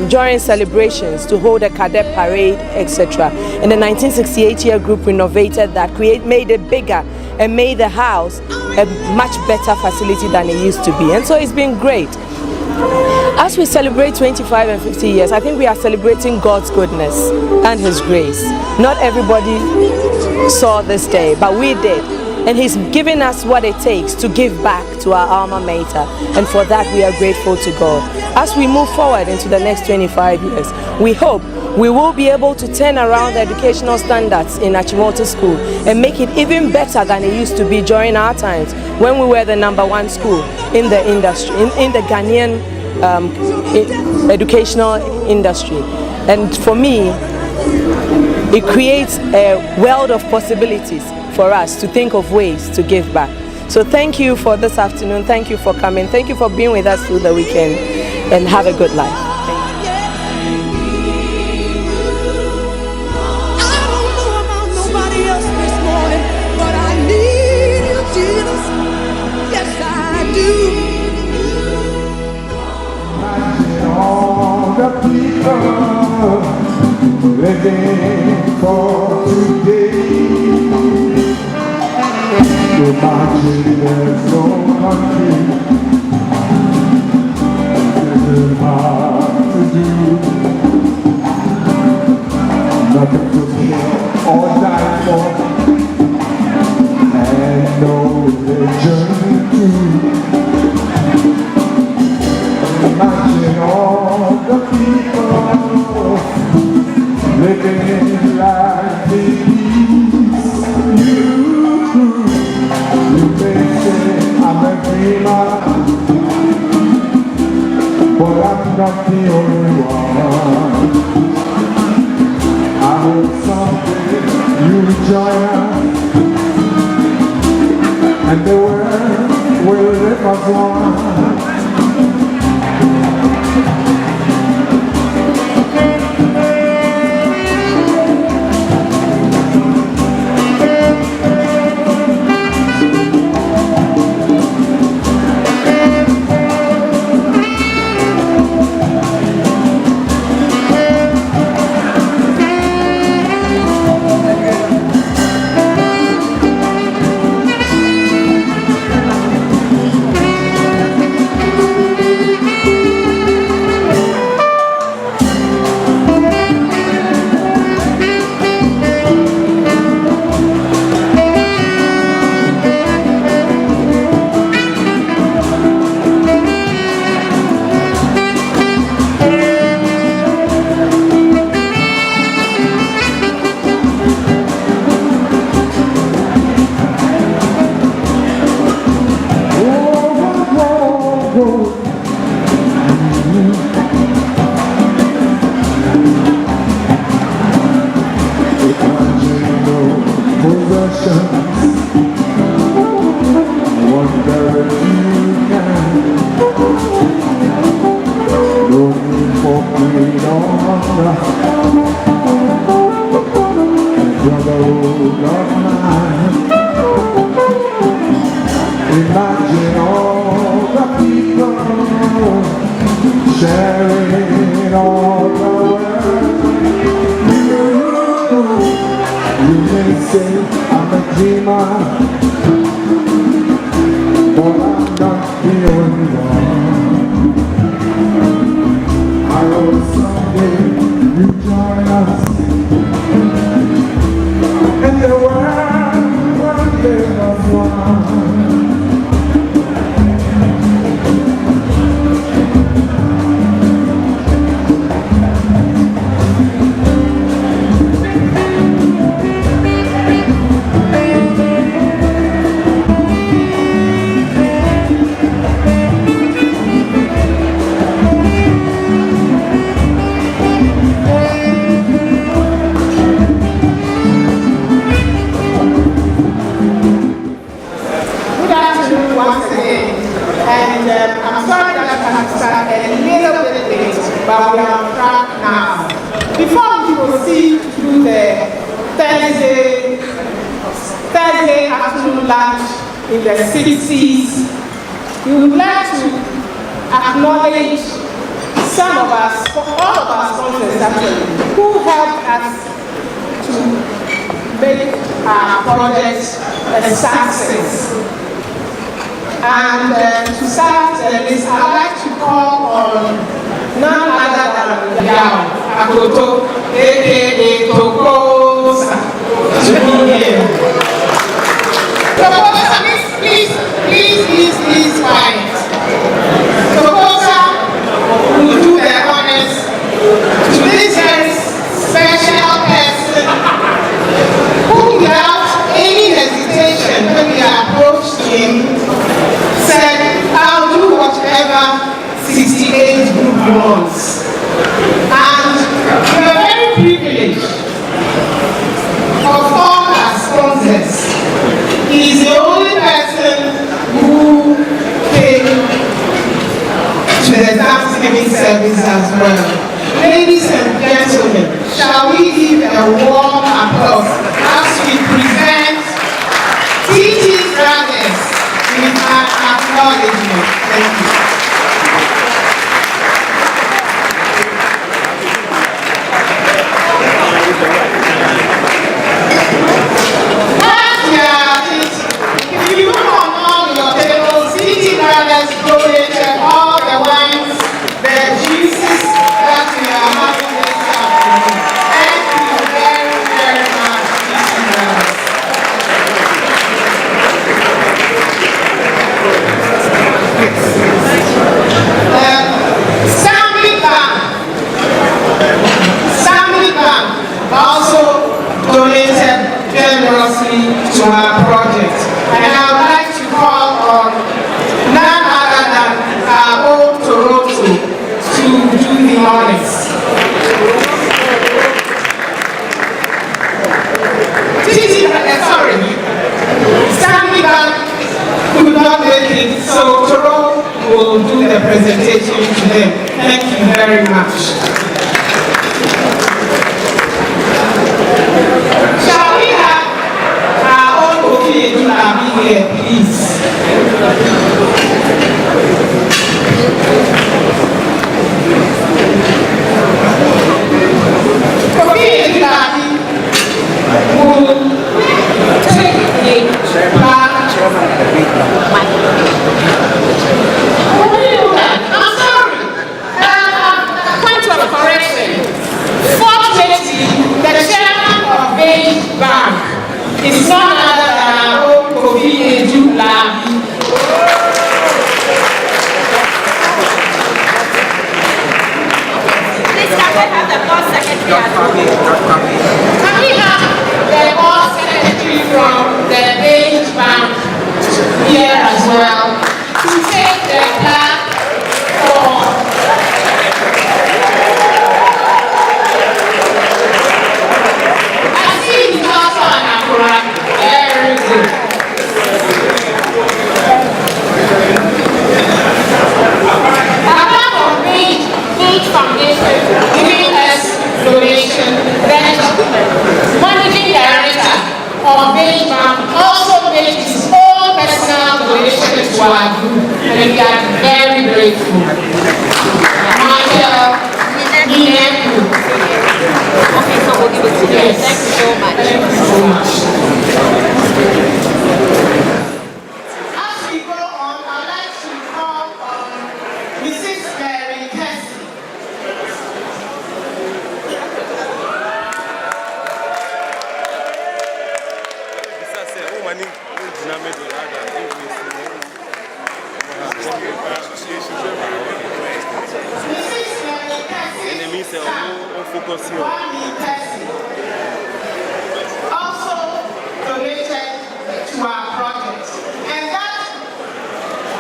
during celebrations to hold a cadet parade, etc. And the 1968 year group renovated that, made it bigger and made the house a much better facility than it used to be. And so it's been great. As we celebrate 25 and 50 years, I think we are celebrating God's goodness and His grace. Not everybody saw this day, but we did. And He's given us what it takes to give back to our alma mater. And for that, we are grateful to God. As we move forward into the next 25 years, we hope we will be able to turn around the educational standards in Achimota School and make it even better than it used to be during our times when we were the #1 school in the industry, in the Ghanaian educational industry. And for me, it creates a world of possibilities for us to think of ways to give back. So thank you for this afternoon. Thank you for coming. Thank you for being with us through the weekend, and have a good life. Living for today, to marching there's no country, there's hard to do, nothing to kill or die for, and no religion too. Imagine all the people living like babies. You dreamer, but I'm not the only one. I hope someday you'll join us, and the world will live as one. Imagine all the people sharing all the world. You may say I'm a dreamer, but I'm not the only one. I hope someday you join us, and the world will live as one. I'm sorry that I have started a little bit late, but we are on track now. Before we proceed to the Thursday afternoon lunch in the 60s, we would like to acknowledge some of us, all of our sponsors actually, who helped us to make our project a success. And to start this, I'd like to call on none other than Yao Akoto, a.k.a. Tokosa, to be here. Tokosa, please quiet. Tokosa will do the honors to this very special person who, without any hesitation, when we approached him, said, I'll do whatever 68 group wants. And we are very privileged of all our sponsors. He's the only person who came to the Thanksgiving service as well. Ladies and gentlemen, shall we give a warm applause as we present T.T. Brothers with our acknowledgement. Thank you. If you look on all your tables, T.T. Brothers donated all the wines, the juices, will do the presentation to them. Thank you very much. Shall we have our own Kofi Edulabi here, please? Kofi Edulabi will take a plaque. I'm sorry. Point of correction. Fortunately, the chairman of Beige Bank is none other than our own Kofi Edulabi. Please, can we have the board secretary as well? Can we have the board secretary from the Beige Bank here as well to take the plaque for very good. Apart from Beige Foundation giving us donation, then managing director of Beige Bank also made his own personal donation to our group, and we are very grateful. Michael, okay, so we'll give it to you. Yes. Thank you so much. Thank you so much. As we go on, I'd like to call on Mrs. Mary Kessie. Also donated to our project, and that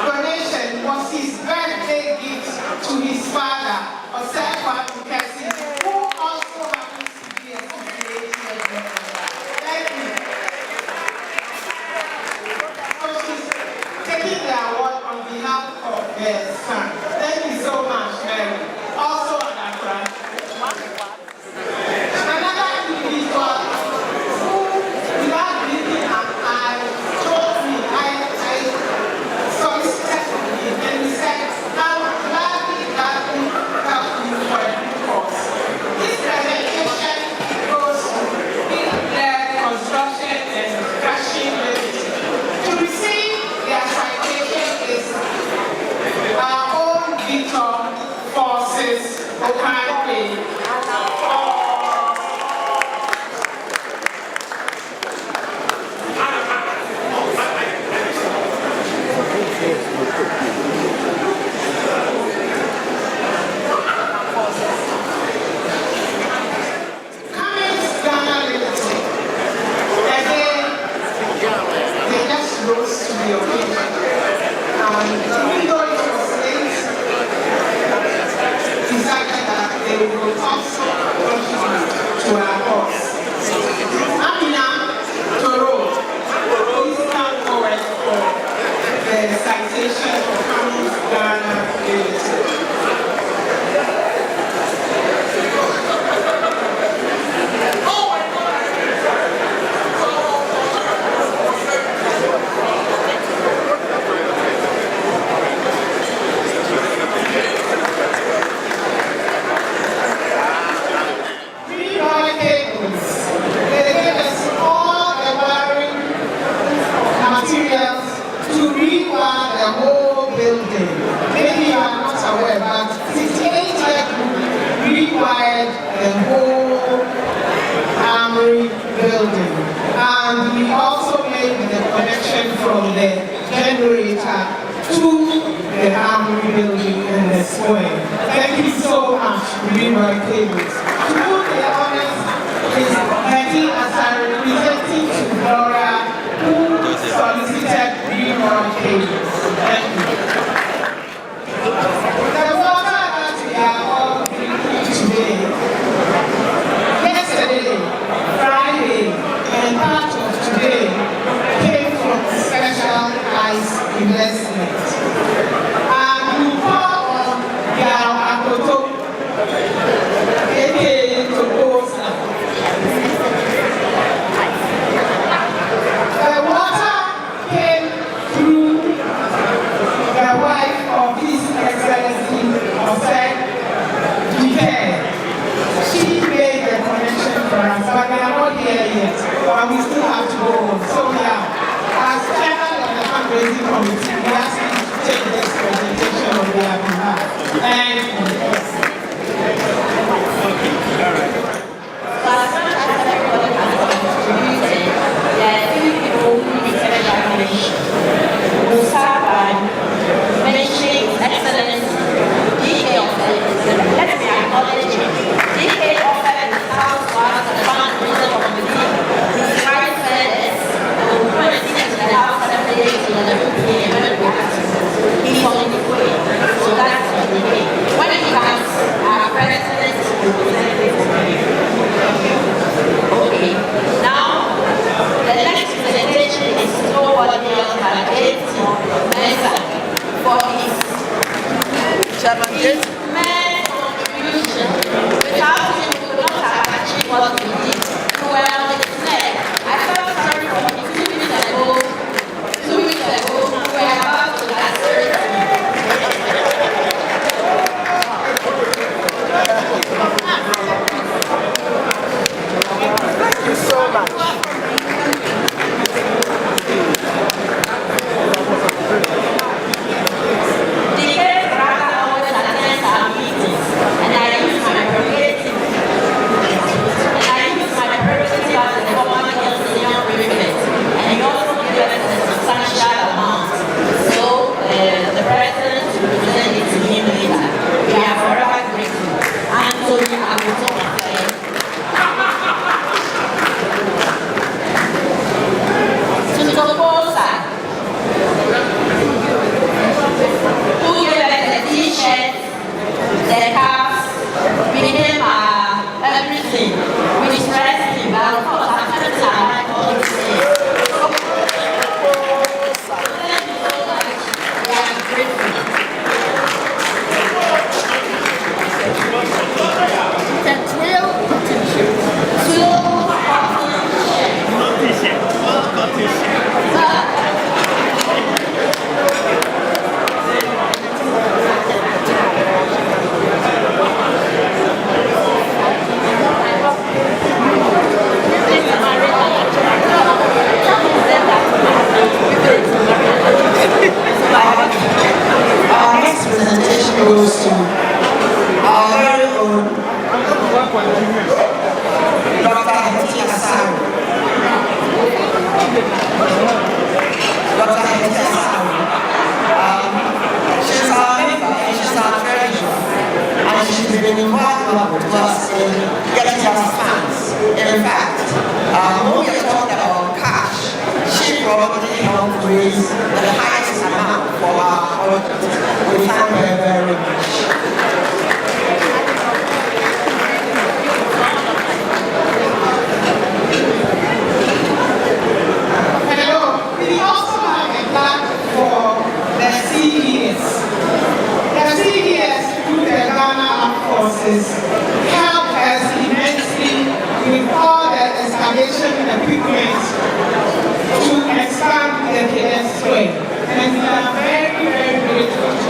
donation was his birthday gift to his father, Osekwa Mukesi, who also happens to be a 68-year-old member. Thank you. So she's taking the award on behalf of their son. Thank you so much, Mary. Also on our front. Another individual who, without blinking an eye, told me, I solicited from him, and he said, I'm gladly that we help you for a good cause. This presentation goes to Big-Led Construction and Crushing Limited. To receive their citation is our own Victor Forces Okaipe. They just rose to the occasion. Even though it was late, decided that they would also contribute to our cause. Amina Toro, please come forward for the citation for Camus Ghana Limited. And we also made the connection from the generator to the Armory building in the square. Thank you so much, Reroy Cables. To do the honors is Betty as a representative to Flora, who solicited Reroy Cables. Thank you. The water that we are all drinking today, yesterday, Friday, and part of today came from specialized investment. Chairman Gates. Without him, we would not have achieved what we did. We were on the snake. I felt sorry for him 2 weeks ago. 2 weeks ago, we were about to lacerate him. Thank you so much. And we are very, very grateful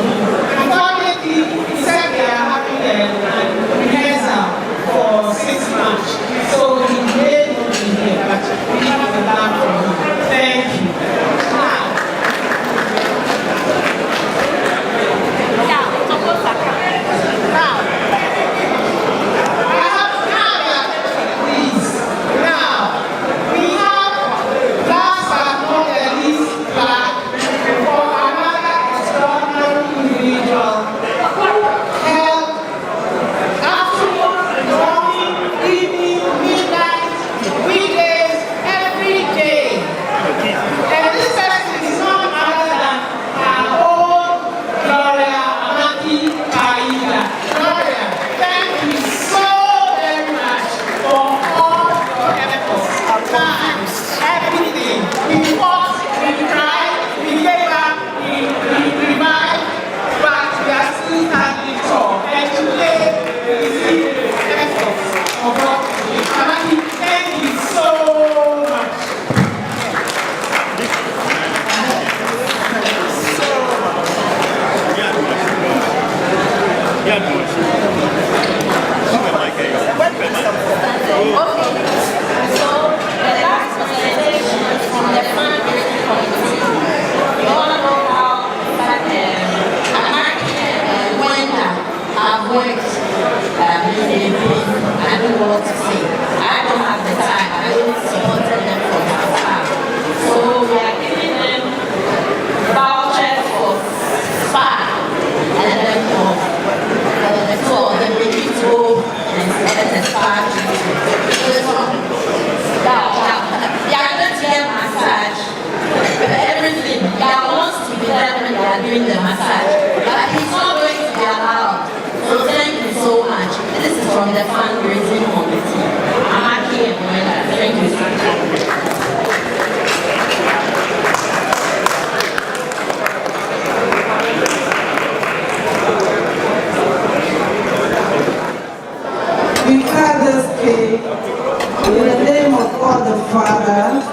We cut this cake in the name of God the Father,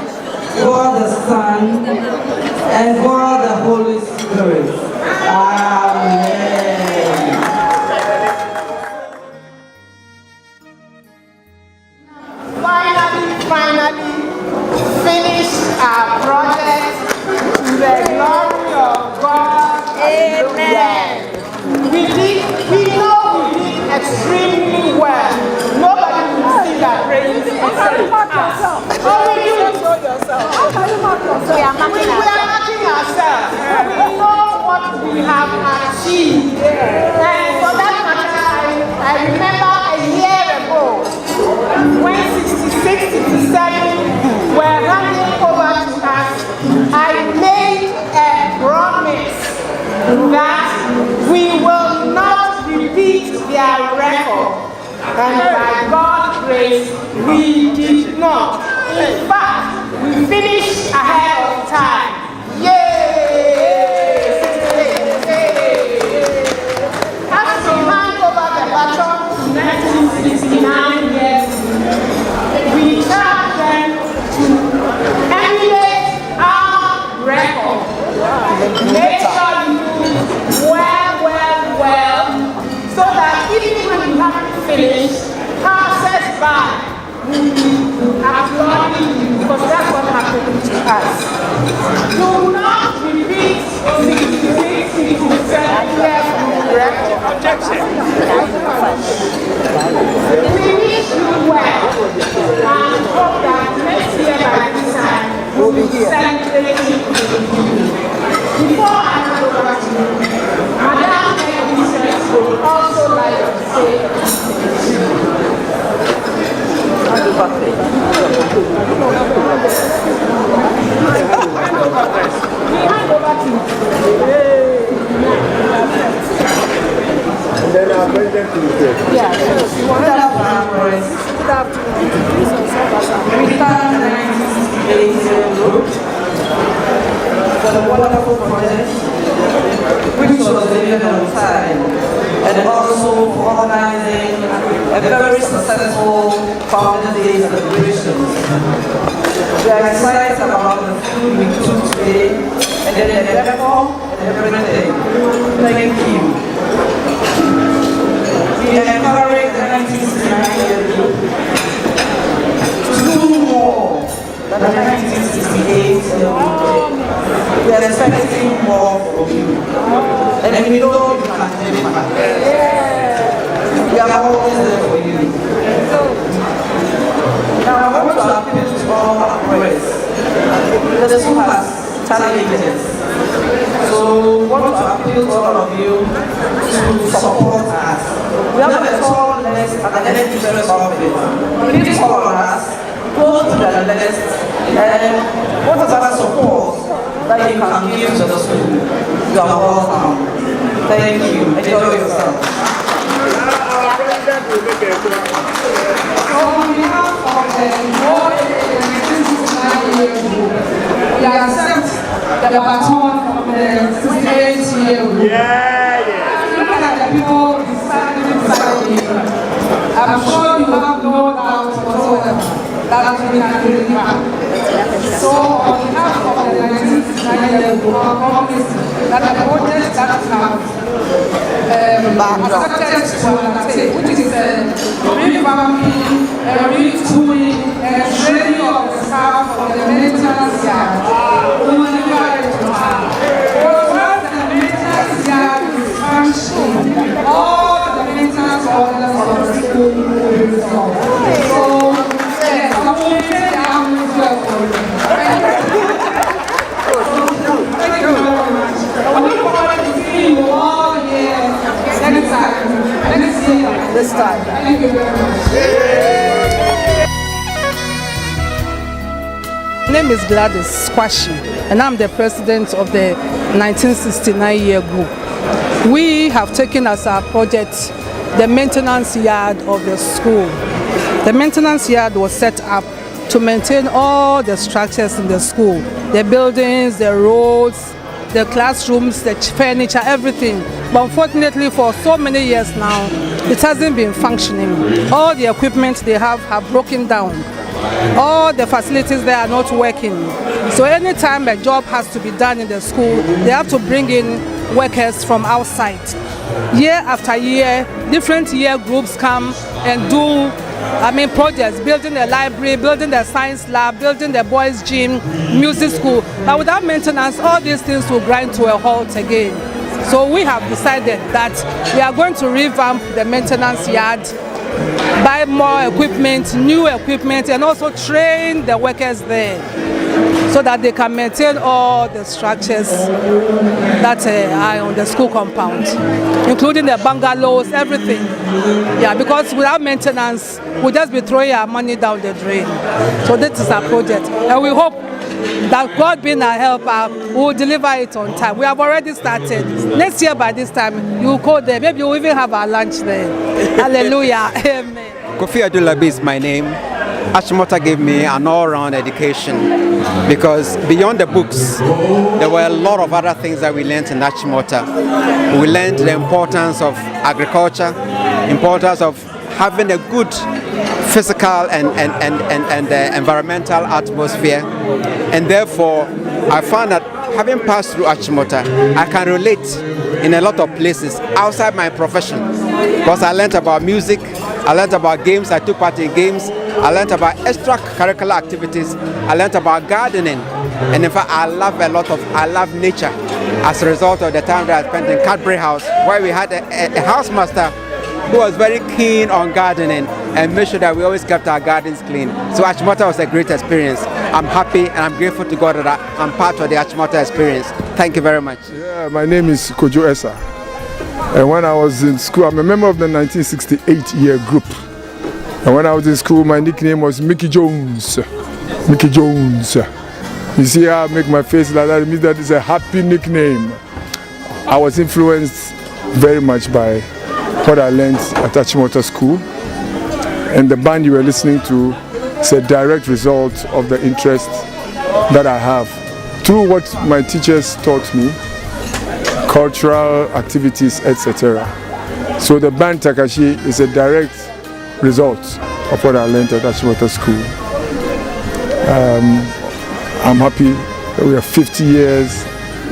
God the Son, and God the Holy Spirit. Amen. Finally finished our project to the glory of God. Amen. We know we did extremely well. Nobody will sing our praise except us. Only you. We are marking ourselves. We know what we have achieved. And for that matter, I remember a year ago when 66, 67 were handing over to us, I made a promise that we will not repeat their record. And by God's grace, we did not. In fact, we finished ahead of time. Yay! As we hand over the baton to 1969 years, we charge them to emulate our record. Make sure you do well, so that even when you haven't finished, passes by will be applauding you, because that's what happened to us. Do not repeat 66, 67 years record. Finish you well, and hope that next year by this time we'll be celebrating with you. Before I hand over to you, Madam Head would also like to say happy birthday. We hand over to you. And then our president will say. Yeah, good afternoon. Good afternoon. We thank the 1968 group for the wonderful project which was delivered on time, and also for organizing a very successful Founders Day celebration. We are excited about the food we took today, and then the decor and everything. Thank you. We encourage the 1969 group to do more than the 1968 group. We are expecting more from you. And we know you can deliver. We are always there for you. Now I want to appeal to all our press. The school has challenges. So we want to appeal to all of you to support us. We have a tall list at the NHS office. Please call us, go to the list, and whatever support that you can give to the school, you are welcome. Thank you. Enjoy yourself. On behalf of the OAA68 we accept the baton from the 68-year group. Look at the people standing beside you. I'm sure you have no doubt whatsoever that we can deliver. So on behalf of the 1969 group, I promise that the project that we have accepted to undertake, which is revamping, retooling, and training of the staff for the maintenance yard, we will deliver it to her. Once the maintenance yard is functioning, all the maintenance orders of the school will be resolved. So, yes, I will take the arms well for you. Thank you very much. I look forward to seeing you all here next time. Next year. This time. Thank you very much. My name is Gladys Kwashi, and I'm the president of the 1969 group. We have taken as our project the maintenance yard of the school. The maintenance yard was set up to maintain all the structures in the school, the buildings, the roads, the classrooms, the furniture, everything. But unfortunately, for so many years now, it hasn't been functioning. All the equipment they have broken down. All the facilities there are not working. So anytime a job has to be done in the school, they have to bring in workers from outside. Year after year, different year groups come and do projects, building the library, building the science lab, building the boys' gym, music school. But without maintenance, all these things will grind to a halt again. So we have decided that we are going to revamp the maintenance yard, buy more equipment, new equipment, and also train the workers there so that they can maintain all the structures that are on the school compound, including the bungalows, everything. Yeah, because without maintenance, we'll just be throwing our money down the drain. So this is our project, and we hope that God being our helper will deliver it on time. We have already started. Next year by this time, you will go there. Maybe you'll even have our lunch there. Hallelujah. Amen. Kofi Adulabi is my name. Achimota gave me an all-round education because beyond the books, there were a lot of other things that we learned in Achimota. We learned the importance of agriculture, importance of having a good physical and environmental atmosphere, and therefore I found that having passed through Achimota, I can relate in a lot of places outside my profession, because I learned about music, I learned about games, I took part in games, I learned about extracurricular activities, I learned about gardening, and in fact I love nature as a result of the time that I spent in Cadbury House, where we had a housemaster who was very keen on gardening and made sure that we always kept our gardens clean. So Achimota was a great experience. I'm happy and I'm grateful to God that I'm part of the Achimota experience. Thank you very much. Yeah, my name is Kojo Esa. And when I was in school, I'm a member of the 1968 year group. And when I was in school, my nickname was Mickey Jones. Mickey Jones. You see how I make my face like that? It means that it's a happy nickname. I was influenced very much by what I learned at Achimota School. And the band you were listening to is a direct result of the interest that I have through what my teachers taught me, cultural activities, etc. So the band Takashi is a direct result of what I learned at Achimota School. I'm happy that we are 50 years.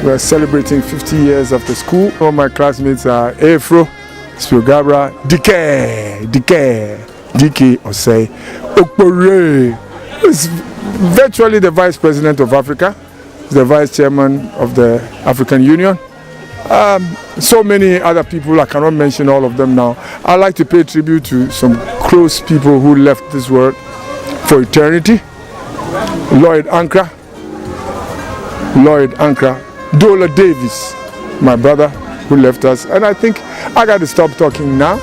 We are celebrating 50 years of the school. All my classmates are Afro, Spiogabra, DK Osei, Okpore. He's virtually the Vice President of Africa. He's the Vice Chairman of the African Union. So many other people, I cannot mention all of them now. I'd like to pay tribute to some close people who left this world for eternity. Lloyd Ankra, Dola Davis, my brother who left us. And I think I got to stop talking now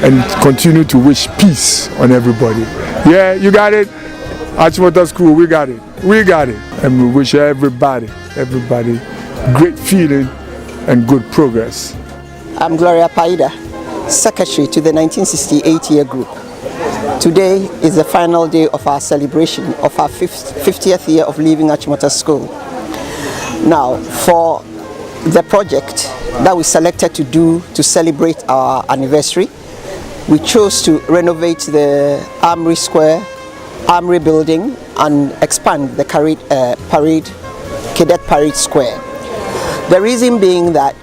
and continue to wish peace on everybody. Yeah, you got it. Achimota School, we got it. And we wish everybody great feeling and good progress. I'm Gloria Paida, Secretary to the 1968 year group. Today is the final day of our celebration of our 50th year of leaving Achimota School. Now, for the project that we selected to do to celebrate our anniversary, we chose to renovate the Armory Square, Armory Building, and expand the Cadet Parade Square. The reason being that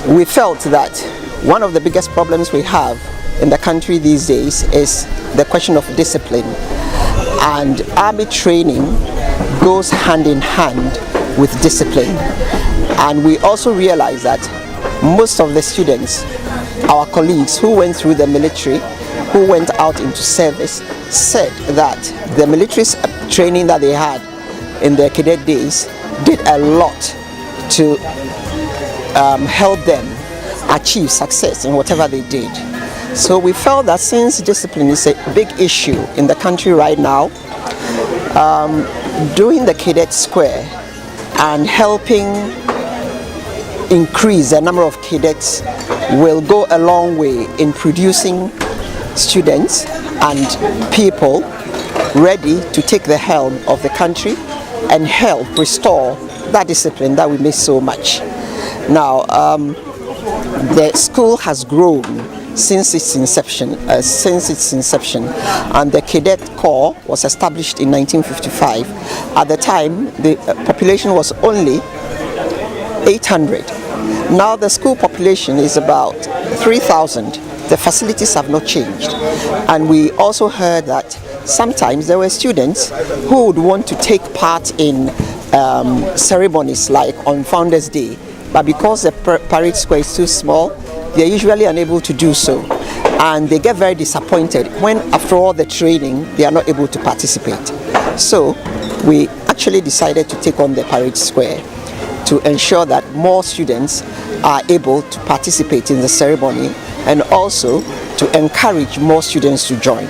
we felt that one of the biggest problems we have in the country these days is the question of discipline, and army training goes hand in hand with discipline. And we also realize that most of the students, our colleagues who went through the military, who went out into service, said that the military training that they had in their cadet days did a lot to help them achieve success in whatever they did. So we felt that since discipline is a big issue in the country right now, doing the Cadet Square and helping increase the number of cadets will go a long way in producing students and people ready to take the helm of the country and help restore that discipline that we miss so much. Now, the school has grown since its inception, and the Cadet Corps was established in 1955. At the time, the population was only 800. Now the school population is about 3,000. The facilities have not changed. And we also heard that sometimes there were students who would want to take part in ceremonies like on Founders Day, but because the parade square is too small, they're usually unable to do so. And they get very disappointed when, after all the training, they are not able to participate. So we actually decided to take on the parade square to ensure that more students are able to participate in the ceremony and also to encourage more students to join.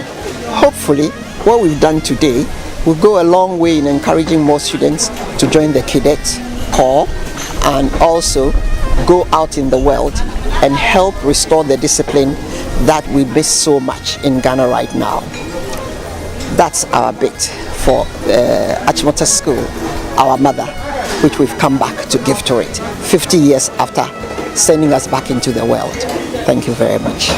Hopefully, what we've done today will go a long way in encouraging more students to join the Cadet Corps and also go out in the world and help restore the discipline that we miss so much in Ghana right now. That's our bit for Achimota School, our mother, which we've come back to give to it 50 years after sending us back into the world. Thank you very much.